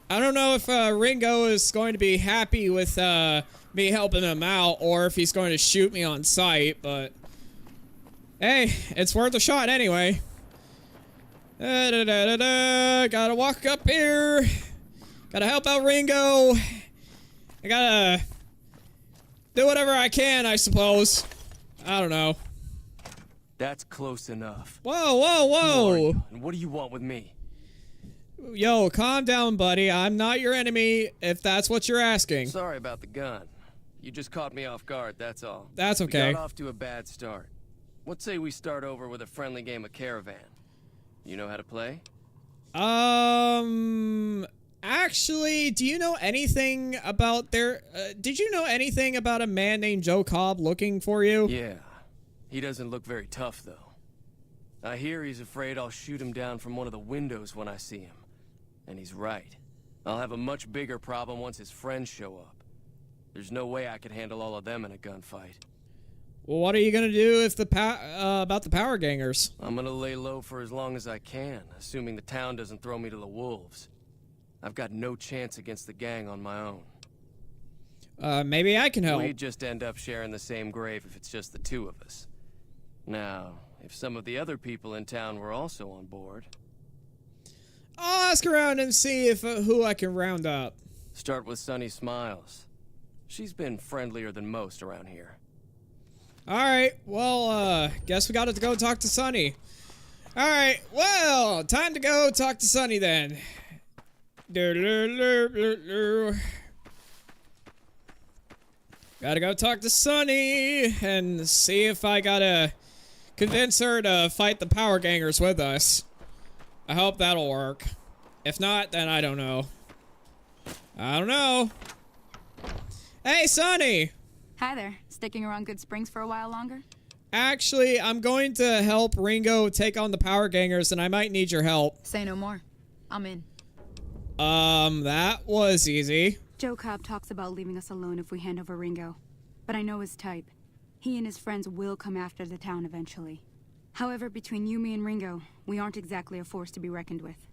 I don't know if Ringo is going to be happy with me helping him out, or if he's going to shoot me on sight, but hey, it's worth a shot anyway. Gotta walk up here. Gotta help out Ringo. I gotta do whatever I can, I suppose. I don't know. That's close enough. Whoa, whoa, whoa. And what do you want with me? Yo, calm down, buddy. I'm not your enemy, if that's what you're asking. Sorry about the gun. You just caught me off guard, that's all. That's okay. We got off to a bad start. What say we start over with a friendly game of Caravan? You know how to play? Actually, do you know anything about did you know anything about a man named Joe Cobb looking for you? Yeah. He doesn't look very tough, though. I hear he's afraid I'll shoot him down from one of the windows when I see him. And he's right. I'll have a much bigger problem once his friends show up. There's no way I could handle all of them in a gunfight. Well, what are you gonna do if about the power gangers? I'm gonna lay low for as long as I can, assuming the town doesn't throw me to the wolves. I've got no chance against the gang on my own. Maybe I can help. We'd just end up sharing the same grave if it's just the two of us. Now, if some of the other people in town were also on board... I'll ask around and see if who I can round up. Start with Sunny Smiles. She's been friendlier than most around here. Alright, well, guess we gotta go talk to Sunny. Alright, well, time to go talk to Sunny then. Gotta go talk to Sunny and see if I gotta convince her to fight the power gangers with us. I hope that'll work. If not, then I don't know. I don't know. Hey, Sunny! Hi there. Sticking around Good Springs for a while longer? Actually, I'm going to help Ringo take on the power gangers, and I might need your help. Say no more. I'm in. That was easy. Joe Cobb talks about leaving us alone if we hand over Ringo. But I know his type. He and his friends will come after the town eventually. However, between you, me, and Ringo, we aren't exactly a force to be reckoned with.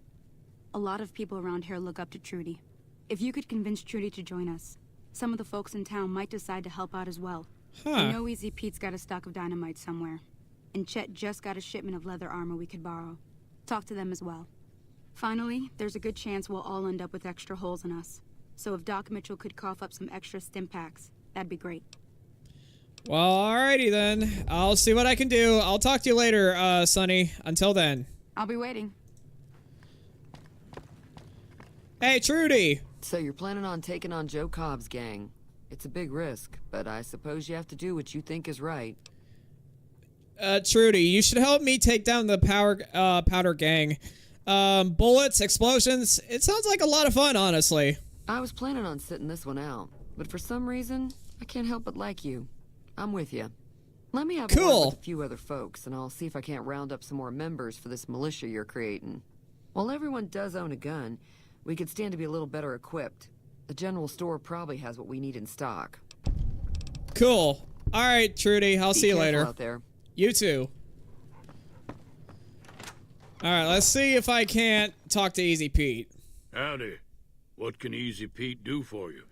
A lot of people around here look up to Trudy. If you could convince Trudy to join us, some of the folks in town might decide to help out as well. I know Easy Pete's got a stock of dynamite somewhere. And Chet just got a shipment of leather armor we could borrow. Talk to them as well. Finally, there's a good chance we'll all end up with extra holes in us. So if Doc Mitchell could cough up some extra stim packs, that'd be great. Well, alrighty then. I'll see what I can do. I'll talk to you later, Sunny. Until then. I'll be waiting. Hey, Trudy! So you're planning on taking on Joe Cobb's gang. It's a big risk, but I suppose you have to do what you think is right. Trudy, you should help me take down the powder gang. Bullets, explosions, it sounds like a lot of fun, honestly. I was planning on sitting this one out, but for some reason, I can't help but like you. I'm with you. Let me have a word with a few other folks, and I'll see if I can't round up some more members for this militia you're creating. While everyone does own a gun, we could stand to be a little better equipped. The general store probably has what we need in stock. Cool. Alright, Trudy, I'll see you later. Out there. You too. Alright, let's see if I can't talk to Easy Pete. Howdy. What can Easy Pete do for you?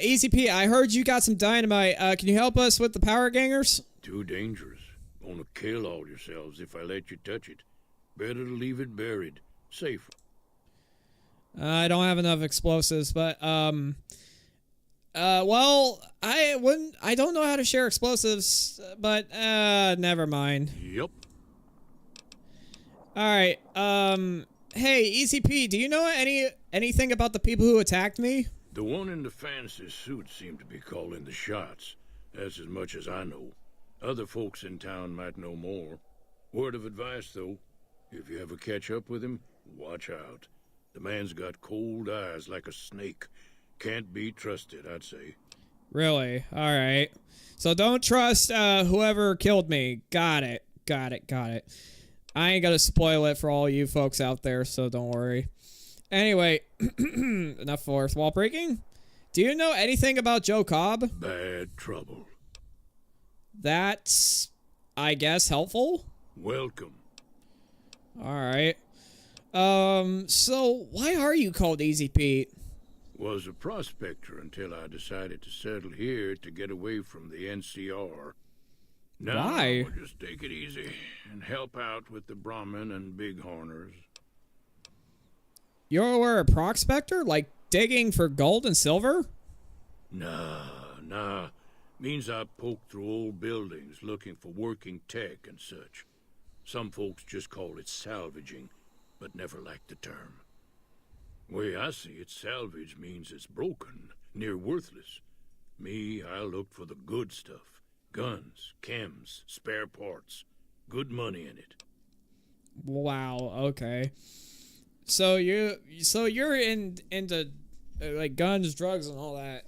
Easy Pete, I heard you got some dynamite. Can you help us with the power gangers? Too dangerous. Gonna kill all yourselves if I let you touch it. Better to leave it buried. Safer. I don't have enough explosives, but, well, I don't know how to share explosives, but, never mind. Yep. Alright, hey, Easy Pete, do you know anything about the people who attacked me? The one in the fancy suit seemed to be calling the shots. That's as much as I know. Other folks in town might know more. Word of advice, though. If you ever catch up with him, watch out. The man's got cold eyes like a snake. Can't be trusted, I'd say. Really? Alright. So don't trust, whoever killed me. Got it. Got it. Got it. I ain't gonna spoil it for all you folks out there, so don't worry. Anyway, enough fourth wall breaking. Do you know anything about Joe Cobb? Bad trouble. That's, I guess, helpful? Welcome. Alright. So why are you called Easy Pete? Was a prospector until I decided to settle here to get away from the NCR. No, Why? just take it easy and help out with the Brahmin and Bighorners. You're a prospector? Like digging for gold and silver? Nah. Means I poke through old buildings looking for working tech and such. Some folks just call it salvaging, but never liked the term. Way I see it, salvage means it's broken, near worthless. Me, I look for the good stuff. Guns, chems, spare parts. Good money in it. Wow, okay. So you're into like guns, drugs, and all that.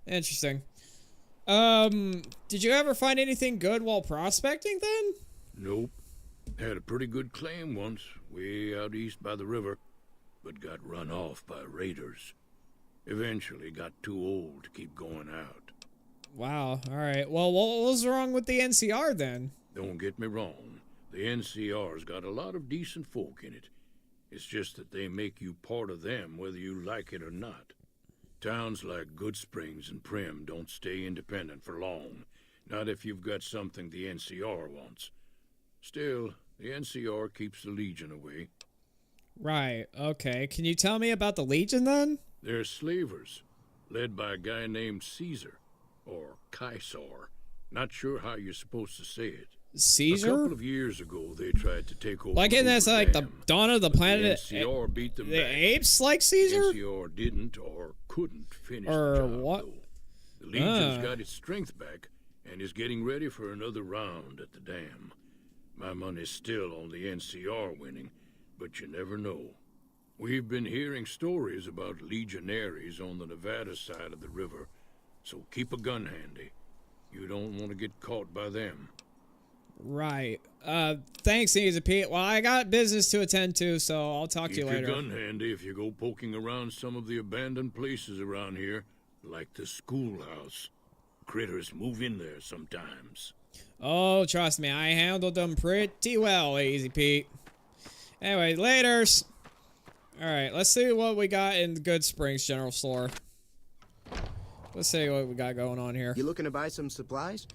Interesting. Did you ever find anything good while prospecting then? Nope. Had a pretty good claim once, way out east by the river, but got run off by raiders. Eventually got too old to keep going out. Wow, alright. Well, what was wrong with the NCR then? Don't get me wrong. The NCR's got a lot of decent folk in it. It's just that they make you part of them whether you like it or not. Towns like Goodsprings and Prim don't stay independent for long. Not if you've got something the NCR wants. Still, the NCR keeps the Legion away. Right, okay. Can you tell me about the Legion then? They're slavers, led by a guy named Caesar, or Caesar. Not sure how you're supposed to say it. Caesar? A couple of years ago, they tried to take over. Like in this, like the Dawn of the Planet. The NCR beat them the back. apes like Caesar? The NCR didn't or couldn't finish or the job, what? Though. The Legion's got its strength back and is getting ready for another round at the dam. My money's still on the NCR winning, but you never know. We've been hearing stories about legionaries on the Nevada side of the river, so keep a gun handy. You don't want to get caught by them. Right. Thanks, Easy Pete. Well, I got business to attend to, so I'll talk to you later. Keep your gun handy if you go poking around some of the abandoned places around here, like the schoolhouse. Critters move in there sometimes. Oh, trust me, I handled them pretty well, Easy Pete. Anyway, laters. Alright, let's see what we got in the Goodsprings General Store. Let's see what we got going on here. You looking to buy some supplies?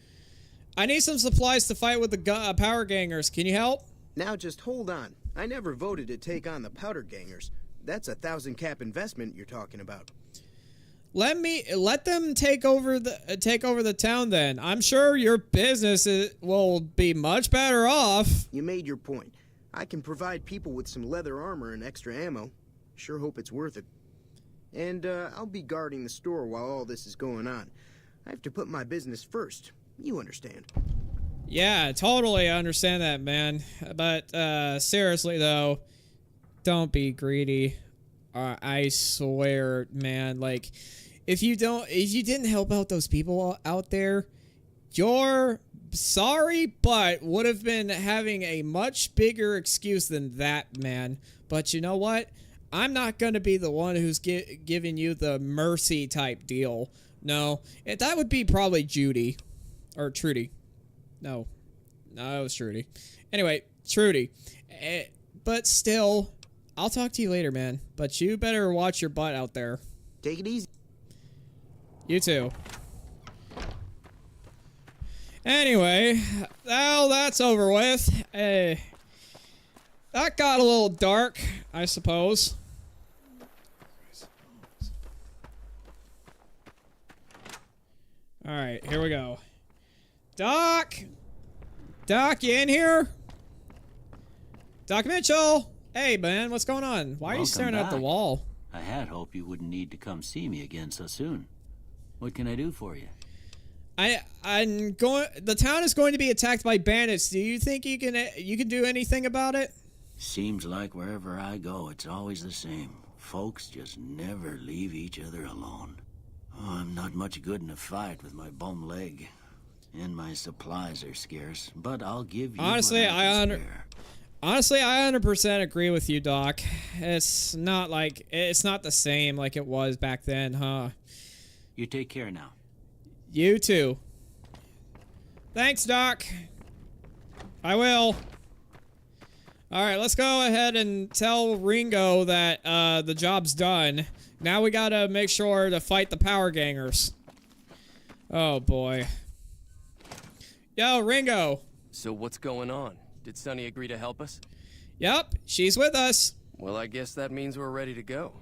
I need some supplies to fight with the Power Gangers. Can you help? Now just hold on. I never voted to take on the Powder Gangers. That's a 1,000-cap investment you're talking about. Let them take over the town then. I'm sure your business will be much better off. You made your point. I can provide people with some leather armor and extra ammo. Sure hope it's worth it. And I'll be guarding the store while all this is going on. I have to put my business first. You understand. Yeah, totally understand that, man. But seriously though, don't be greedy. I swear, man, like if you didn't help out those people out there, you're sorry, but would have been having a much bigger excuse than that, man. But you know what? I'm not going to be the one who's giving you the mercy type deal. No, that would be probably Judy. Or Trudy. No, it was Trudy. Anyway, Trudy. But still, I'll talk to you later, man. But you better watch your butt out there. Take it easy. You too. Anyway, now that's over with. That got a little dark, I suppose. Alright, here we go. Doc! Doc, you in here? Doc Mitchell! Hey, man, what's going on? Why are you staring at the wall? I had hoped you wouldn't need to come see me again so soon. What can I do for you? The town is going to be attacked by bandits. Do you think you can do anything about it? Seems like wherever I go, it's always the same. Folks just never leave each other alone. Oh, I'm not much good in a fight with my bum leg. And my supplies are scarce, but I'll give you Honestly, I 100% agree with you, Doc. It's not the same like it was back then, huh? You take care now. You too. Thanks, Doc. I will. Alright, let's go ahead and tell Ringo that the job's done. Now we gotta make sure to fight the Power Gangers. Oh, boy. Yo, Ringo. So what's going on? Did Sunny agree to help us? Yep, she's with us. Well, I guess that means we're ready to go.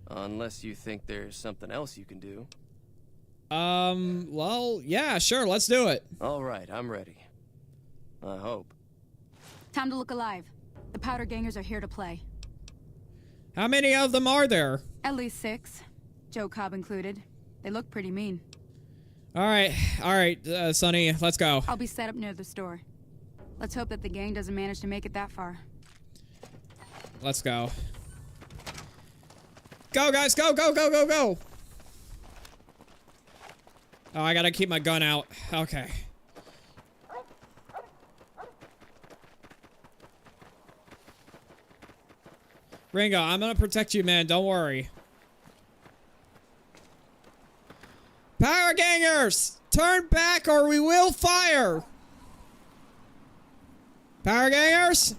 Unless you think there's something else you can do. Well, yeah, sure, let's do it. All right, I'm ready. I hope. Time to look alive. The powder gangers are here to play. How many of them are there? At least 6. Joe Cobb included. They look pretty mean. All right, Sonny, let's go. I'll be set up near the store. Let's hope that the gang doesn't manage to make it that far. Let's go. Go, guys, go, go, go, go, go! Oh, I gotta keep my gun out. Okay. Ringo, I'm gonna protect you, man. Don't worry. Power gangers! Turn back or we will fire! Power gangers!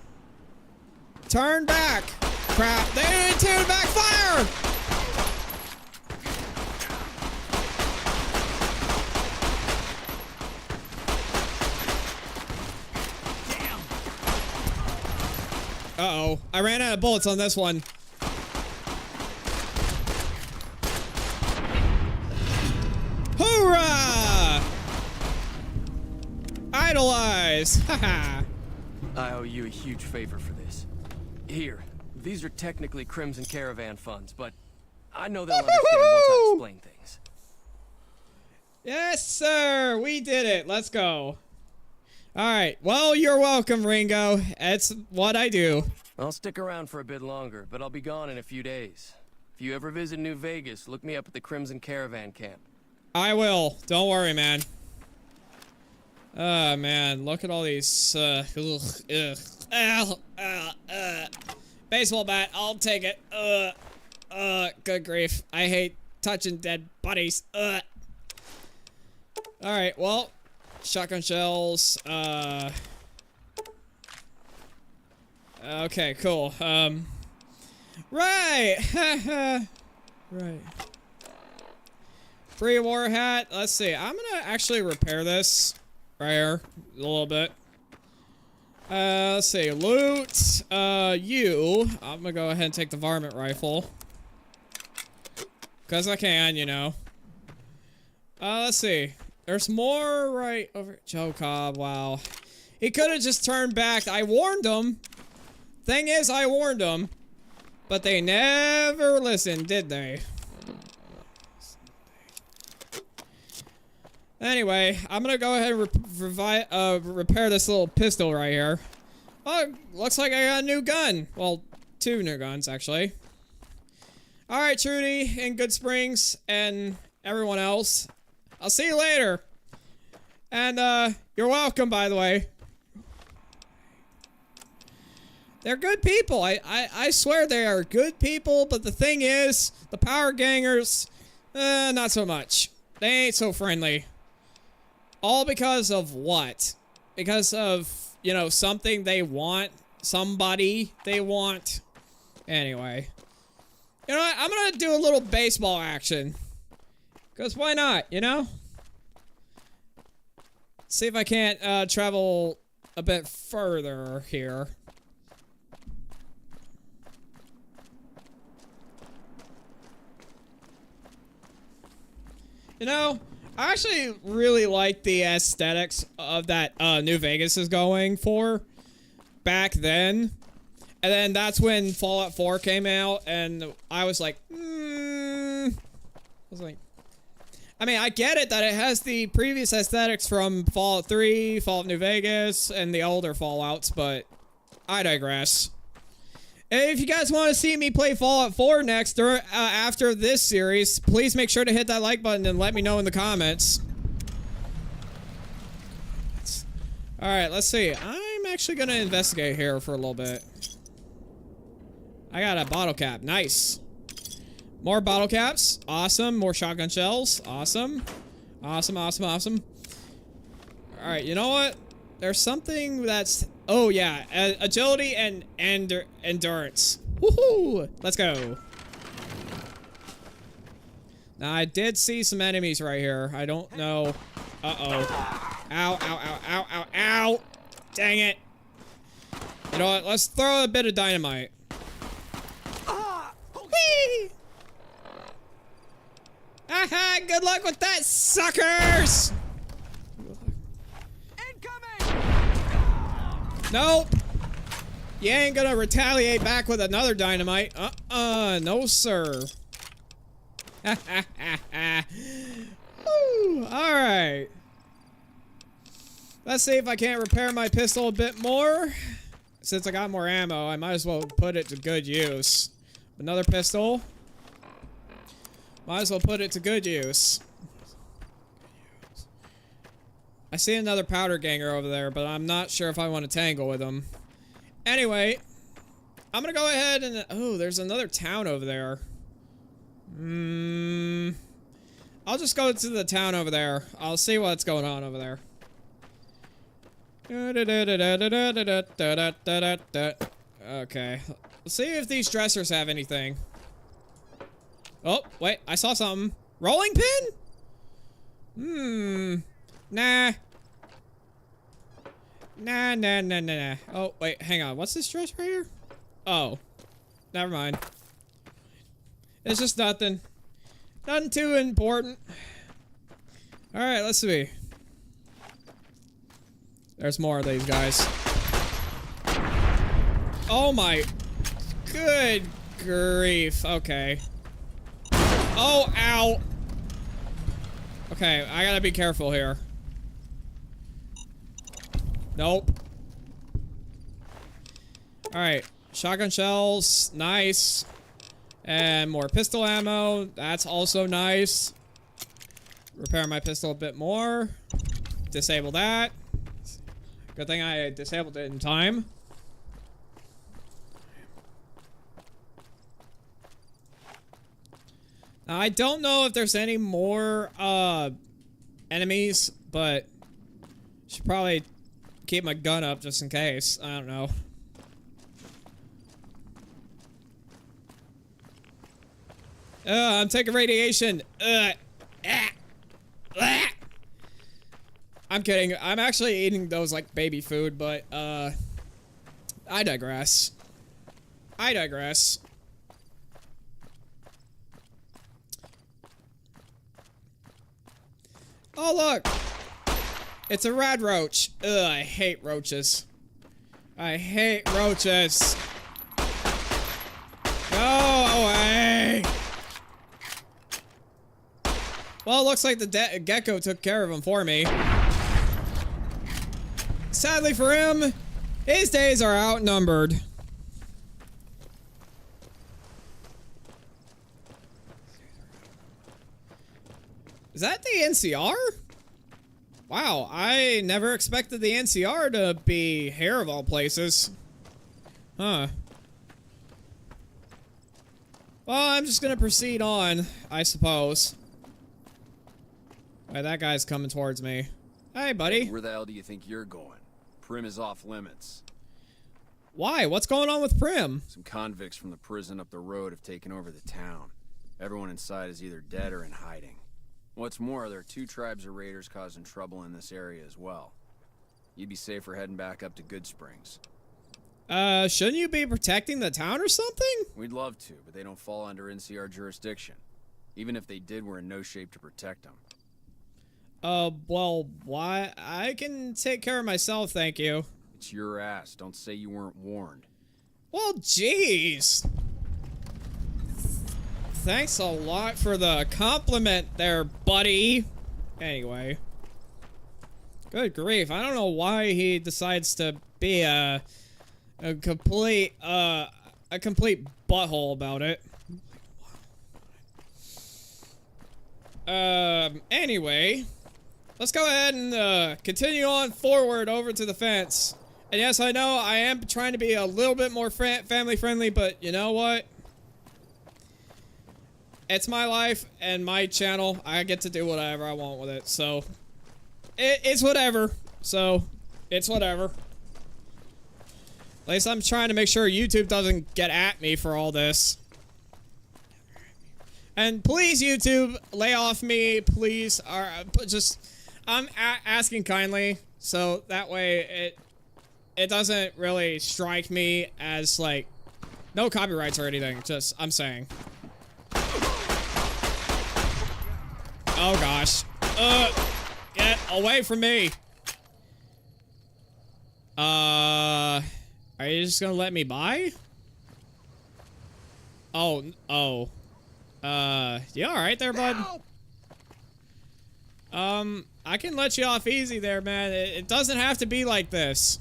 Turn back! Crap, they didn't turn back! Fire! Uh-oh. I ran out of bullets on this one. Hoorah! Idolize! Haha! I owe you a huge favor for this. Here, these are technically Crimson Caravan funds, but I know they'll understand once I explain things. Yes, sir! We did it! Let's go. Alright, well, you're welcome, Ringo. It's what I do. I'll stick around for a bit longer, but I'll be gone in a few days. If you ever visit New Vegas, look me up at the Crimson Caravan camp. I will. Don't worry, man. Man, look at all these, baseball bat, I'll take it. Good grief. I hate touching dead bodies. Alright, well, shotgun shells, okay, cool. Right! Right. Pre-war hat. Let's see. I'm gonna actually repair this right here a little bit. Let's see. Loot. I'm gonna go ahead and take the varmint rifle. Because I can, you know. Let's see. There's more right over... Joe Cobb, wow. He could have just turned back. I warned him. Thing is, I warned them. But they never listened, did they? Anyway, I'm gonna go ahead and repair this little pistol right here. Oh, looks like I got a new gun. Well, 2 new guns, actually. Alright, Trudy, in Good Springs, and everyone else. I'll see you later. And, you're welcome, by the way. They're good people. I swear they are good people, but the thing is, the power gangers, not so much. They ain't so friendly. All because of what? Because of, you know, something they want. Somebody they want. Anyway. You know what? I'm gonna do a little baseball action. Because why not, you know? See if I can't travel a bit further here. You know, I actually really like the aesthetics of that New Vegas is going for back then. And then that's when Fallout 4 came out, and I was like, I mean, I get it that it has the previous aesthetics from Fallout 3, Fallout New Vegas, and the older Fallouts, but I digress. If you guys want to see me play Fallout 4 next or after this series, please make sure to hit that like button and let me know in the comments. Alright, let's see. I'm actually going to investigate here for a little bit. I got a bottle cap. Nice. More bottle caps. Awesome. More shotgun shells. Awesome. Awesome, awesome, awesome. Alright, you know what? There's something that's... Oh, yeah. Agility and endurance. Woohoo! Let's go. Now, I did see some enemies right here. I don't know. Uh-oh. Ow, ow, ow, ow, ow, ow! Dang it! You know what? Let's throw a bit of dynamite. Whee! Aha! Good luck with that, suckers! Incoming! Nope! You ain't gonna retaliate back with another dynamite. No sir. Alright. Let's see if I can't repair my pistol a bit more. Since I got more ammo, I might as well put it to good use. Another pistol. Might as well put it to good use. I see another powder ganger over there, but I'm not sure if I want to tangle with him. Anyway, I'm gonna go ahead and... Oh, there's another town over there. I'll just go to the town over there. I'll see what's going on over there. Okay. Let's see if these dressers have anything. Oh, wait. I saw something. Rolling pin? Nah. Nah. Oh, wait. Hang on. What's this dress right here? Oh. Never mind. It's just nothing. Nothing too important. Alright, let's see. There's more of these guys. Oh my... Good grief. Okay. Oh, ow. Okay, I gotta be careful here. Nope. Alright. Shotgun shells. Nice. And more pistol ammo. That's also nice. Repair my pistol a bit more. Disable that. Good thing I disabled it in time. Now, I don't know if there's any more enemies, but should probably keep my gun up just in case. I don't know. I'm taking radiation. I'm kidding. I'm actually eating those like baby food, but I digress. Oh, look. It's a rad roach. Ugh, I hate roaches. I hate roaches. Go away. Well, it looks like the gecko took care of him for me. Sadly for him, his days are outnumbered. Is that the NCR? Wow, I never expected the NCR to be here of all places. Huh. Well, I'm just gonna proceed on, I suppose. Wait, that guy's coming towards me. Hey, buddy. Where the hell do you think you're going? Prim is off limits. Why? What's going on with Prim? Some convicts from the prison up the road have taken over the town. Everyone inside is either dead or in hiding. What's more, there are 2 tribes of raiders causing trouble in this area as well. You'd be safer heading back up to Good Springs. Shouldn't you be protecting the town or something? We'd love to, but they don't fall under NCR jurisdiction. Even if they did, we're in no shape to protect them. Well, why? I can take care of myself, thank you. It's your ass. Don't say you weren't warned. Well, jeez. Thanks a lot for the compliment there, buddy. Anyway. Good grief. I don't know why he decides to be a complete butthole about it. Anyway. Let's go ahead and continue on forward over to the fence. And yes, I know I am trying to be a little bit more family friendly, but you know what? It's my life and my channel. I get to do whatever I want with it, so it's whatever. So it's whatever. At least I'm trying to make sure YouTube doesn't get at me for all this. And please, YouTube, lay off me, please. I'm asking kindly, so that way it doesn't really strike me as, like, no copyrights or anything. Just, I'm saying. Oh, gosh. Get away from me. Are you just gonna let me by? Oh. You alright there, bud? I can let you off easy there, man. It doesn't have to be like this.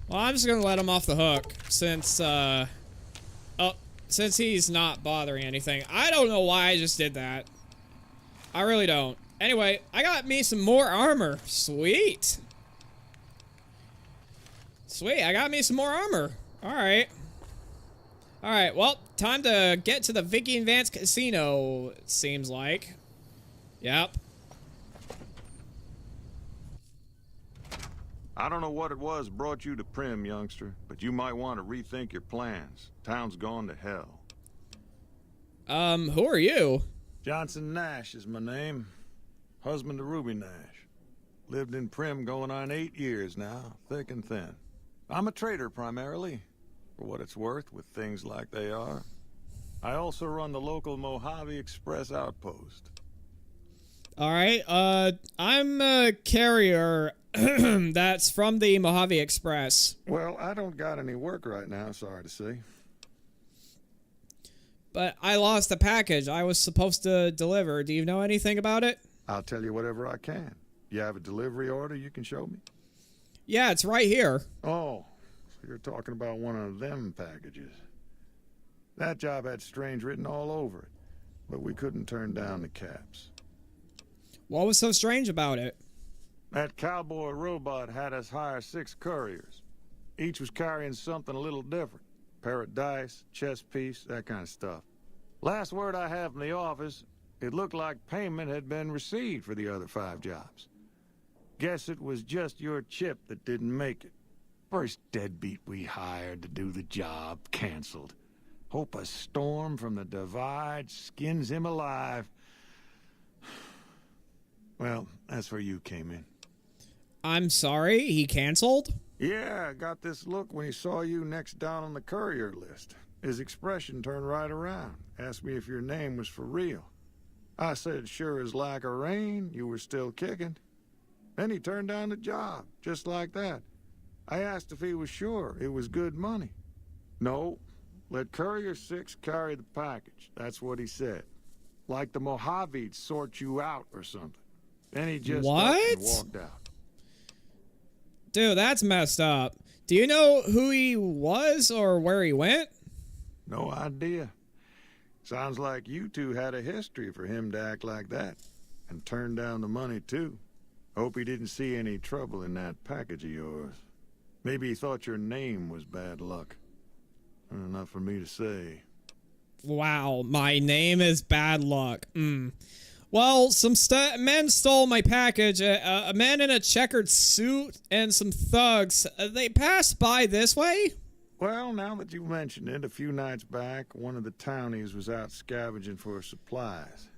Well, I'm just gonna let him off the hook, since he's not bothering anything. I don't know why I just did that. I really don't. Anyway, I got me some more armor. Sweet. Sweet, I got me some more armor. Alright. Alright, well, time to get to the Vicky and Vance Casino, it seems like. Yep. I don't know what it was brought you to Prim, youngster, but you might want to rethink your plans. Town's gone to hell. Who are you? Johnson Nash is my name. Husband to Ruby Nash. Lived in Prim going on 8 years now, thick and thin. I'm a trader primarily, for what it's worth with things like they are. I also run the local Mojave Express outpost. Alright, I'm a carrier that's from the Mojave Express. Well, I don't got any work right now, sorry to say. But I lost a package I was supposed to deliver. Do you know anything about it? I'll tell you whatever I can. You have a delivery order you can show me? Yeah, it's right here. Oh, so you're talking about one of them packages. That job had strange written all over it, but we couldn't turn down the caps. What was so strange about it? That cowboy robot had us hire 6 couriers. Each was carrying something a little different. Pair of dice, chess piece, that kind of stuff. Last word I have from the office, it looked like payment had been received for the other 5 jobs. Guess it was just your chip that didn't make it. First deadbeat we hired to do the job canceled. Hope a storm from the divide skins him alive. Well, that's where you came in. I'm sorry, he canceled? Yeah, got this look when he saw you next down on the courier list. His expression turned right around. Asked me if your name was for real. I said sure as like a rain, you were still kicking. Then he turned down the job, just like that. I asked if he was sure it was good money. No, let Courier 6 carry the package. That's what he said. Like the Mojave'd sort you out or something. Then he just up and walked out. Dude, that's messed up. Do you know who he was or where he went? No idea. Sounds like you two had a history for him to act like that. And turn down the money, too. Hope he didn't see any trouble in that package of yours. Maybe he thought your name was bad luck. Enough for me to say. Wow, my name is bad luck. Well, some men stole my package. A man in a checkered suit and some thugs. They passed by this way? Well, now that you mention it, a few nights back, one of the townies was out scavenging for supplies.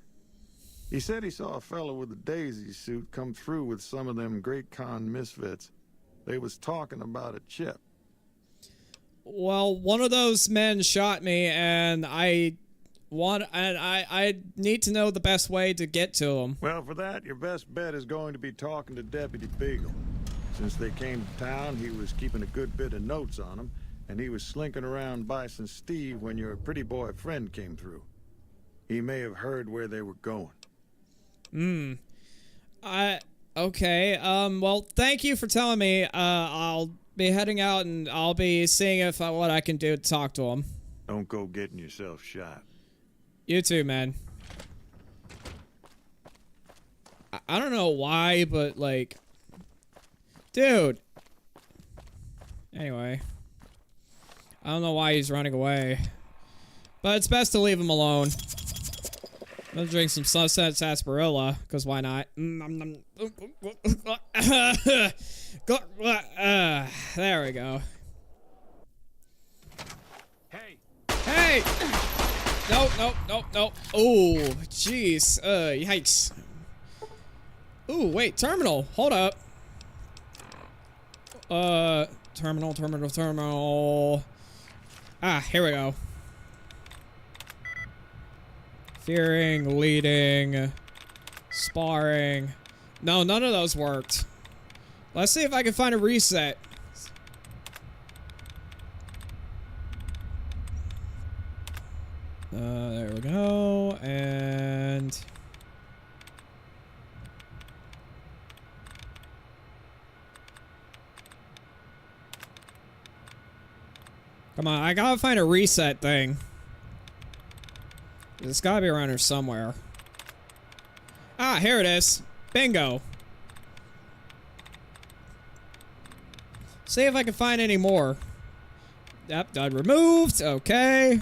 He said he saw a fellow with a daisy suit come through with some of them Great Con misfits. They was talking about a chip. Well, one of those men shot me, and I need to know the best way to get to him. Well, for that, your best bet is going to be talking to Deputy Beagle. Since they came to town, he was keeping a good bit of notes on them, and he was slinking around Bison Steve when your pretty boy friend came through. He may have heard where they were going. Okay, well, thank you for telling me. I'll be heading out, and I'll be seeing what I can do to talk to him. Don't go getting yourself shot. You too, man. I don't know why, but, like... Dude! Anyway. I don't know why he's running away. But it's best to leave him alone. I'm gonna drink some Sunset Sarsaparilla, because why not? There we go. Hey! Hey! Nope. Oh, jeez. Yikes. Ooh, wait, terminal. Hold up. Terminal. Ah, here we go. Fearing, leading, sparring. No, none of those worked. Let's see if I can find a reset. There we go, and... Come on, I gotta find a reset thing. It's gotta be around here somewhere. Ah, here it is. Bingo. See if I can find any more. Yep, done removed. Okay.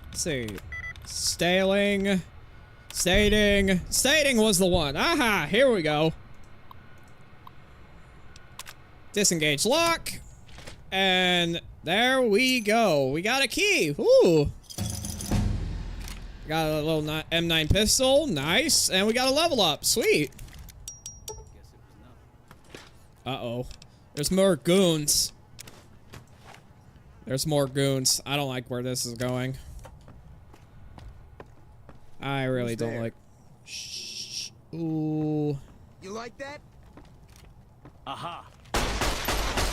Let's see. Stating was the one. Aha, here we go. Disengage lock. And there we go. We got a key. Ooh. Got a little M9 pistol. Nice. And we got a level up. Sweet. Uh-oh. There's more goons. There's more goons. I don't like where this is going. I really don't like... Shh. Ooh. You like that? Aha.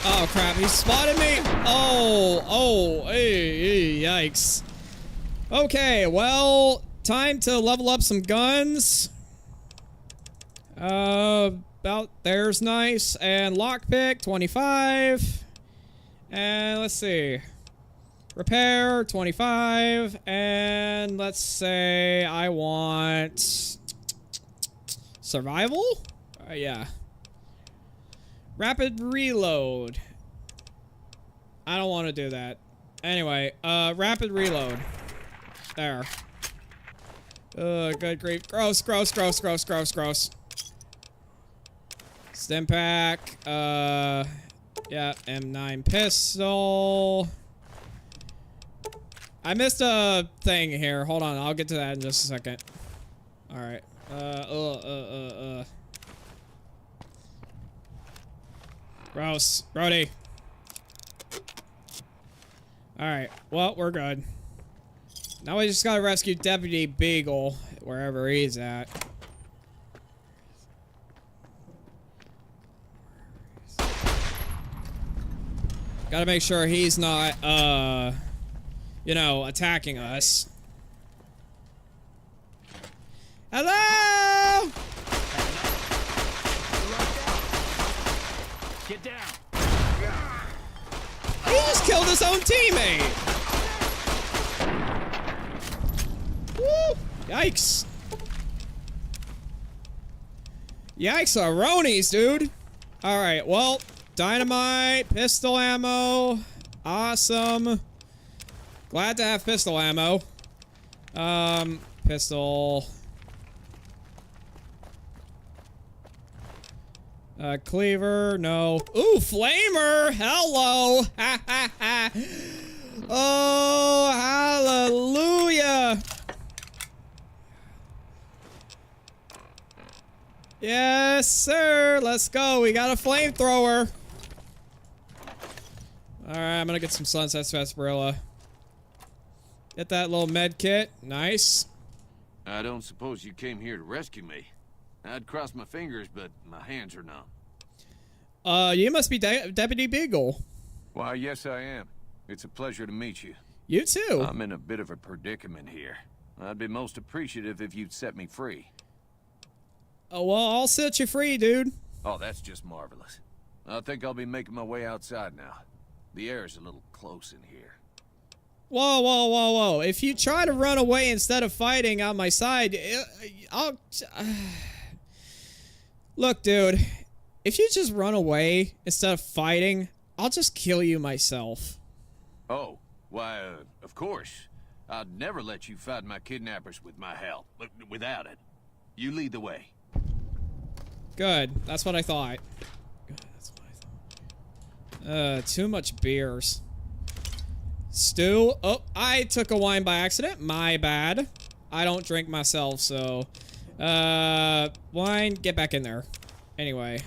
Oh, crap. He spotted me. Oh, hey, yikes. Okay, well, time to level up some guns. About there's nice. And lockpick, 25. And let's see. Repair, 25. And let's say I want... Survival? Yeah. Rapid reload. I don't want to do that. Anyway, rapid reload. There. Good grief. Gross. Stim pack. Yeah, M9 pistol. I missed a thing here. Hold on, I'll get to that in just a second. Alright. Gross. Brody. Alright, well, we're good. Now we just gotta rescue Deputy Beagle, wherever he's at. Gotta make sure he's not, you know, attacking us. Hello! Get down. He just killed his own teammate. Woo! Yikes. Yikes-a-ronies, dude. Alright, well, dynamite, pistol ammo. Awesome. Glad to have pistol ammo. Pistol. Cleaver, no. Ooh, flamer! Hello! Ha ha ha! Oh, hallelujah! Yes, sir! Let's go! We got a flamethrower! Alright, I'm gonna get some Sunset Sarsaparilla. Get that little med kit. Nice. I don't suppose you came here to rescue me. I'd cross my fingers, but my hands are numb. You must be Deputy Beagle. Why, yes, I am. It's a pleasure to meet you. You too. I'm in a bit of a predicament here. I'd be most appreciative if you'd set me free. Oh, well, I'll set you free, dude. Oh, that's just marvelous. I think I'll be making my way outside now. The air's a little close in here. Whoa. If you try to run away instead of fighting on my side, I'll... Look, dude. If you just run away instead of fighting, I'll just kill you myself. Oh, why, of course. I'd never let you fight my kidnappers with my help. Without it. You lead the way. Good. That's what I thought. Too much beers. Stew. Oh, I took a wine by accident. My bad. I don't drink myself, so... wine, get back in there. Anyway.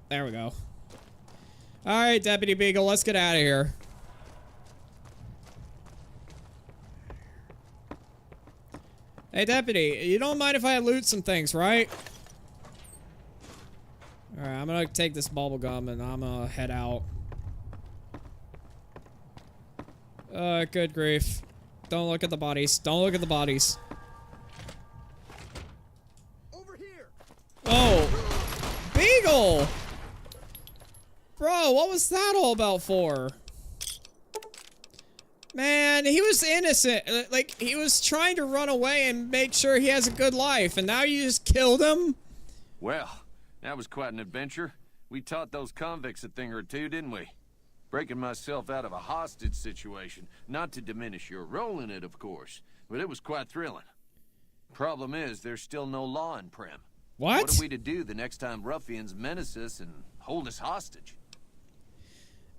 There we go. Alright, Deputy Beagle, let's get out of here. Hey, Deputy, you don't mind if I loot some things, right? Alright, I'm gonna take this bubble gum and I'm gonna head out. Good grief. Don't look at the bodies. Don't look at the bodies. Over here. Oh! Beagle! Bro, what was that all about for? Man, he was innocent. Like, he was trying to run away and make sure he has a good life, and now you just killed him? Well, that was quite an adventure. We taught those convicts a thing or two, didn't we? Breaking myself out of a hostage situation. Not to diminish your role in it, of course, but it was quite thrilling. Problem is, there's still no law in Primm. What? What are we to do the next time ruffians menace us and hold us hostage?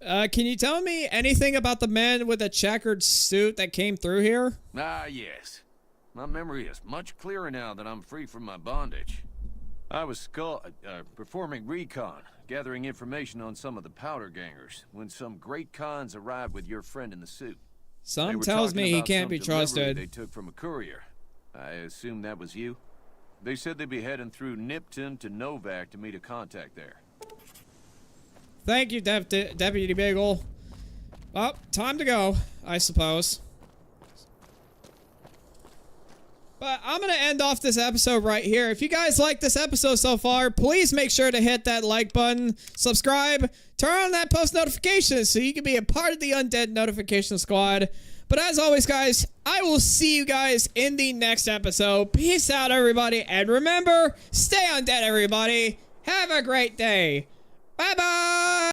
Can you tell me anything about the man with the checkered suit that came through here? Ah, yes. My memory is much clearer now that I'm free from my bondage. I was performing recon, gathering information on some of the powder gangers, when some great cons arrived with your friend in the suit. Some tells me he can't be trusted. They took from a courier. I assume that was you? They said they'd be heading through Nipton to Novak to meet a contact there. Thank you, Deputy Beagle. Well, time to go, I suppose. But I'm going to end off this episode right here. If you guys like this episode so far, please make sure to hit that like button, subscribe, turn on that post notification so you can be a part of the Undead Notification Squad. But as always, guys, I will see you guys in the next episode. Peace out, everybody. And remember, stay undead, everybody. Have a great day. Bye-bye.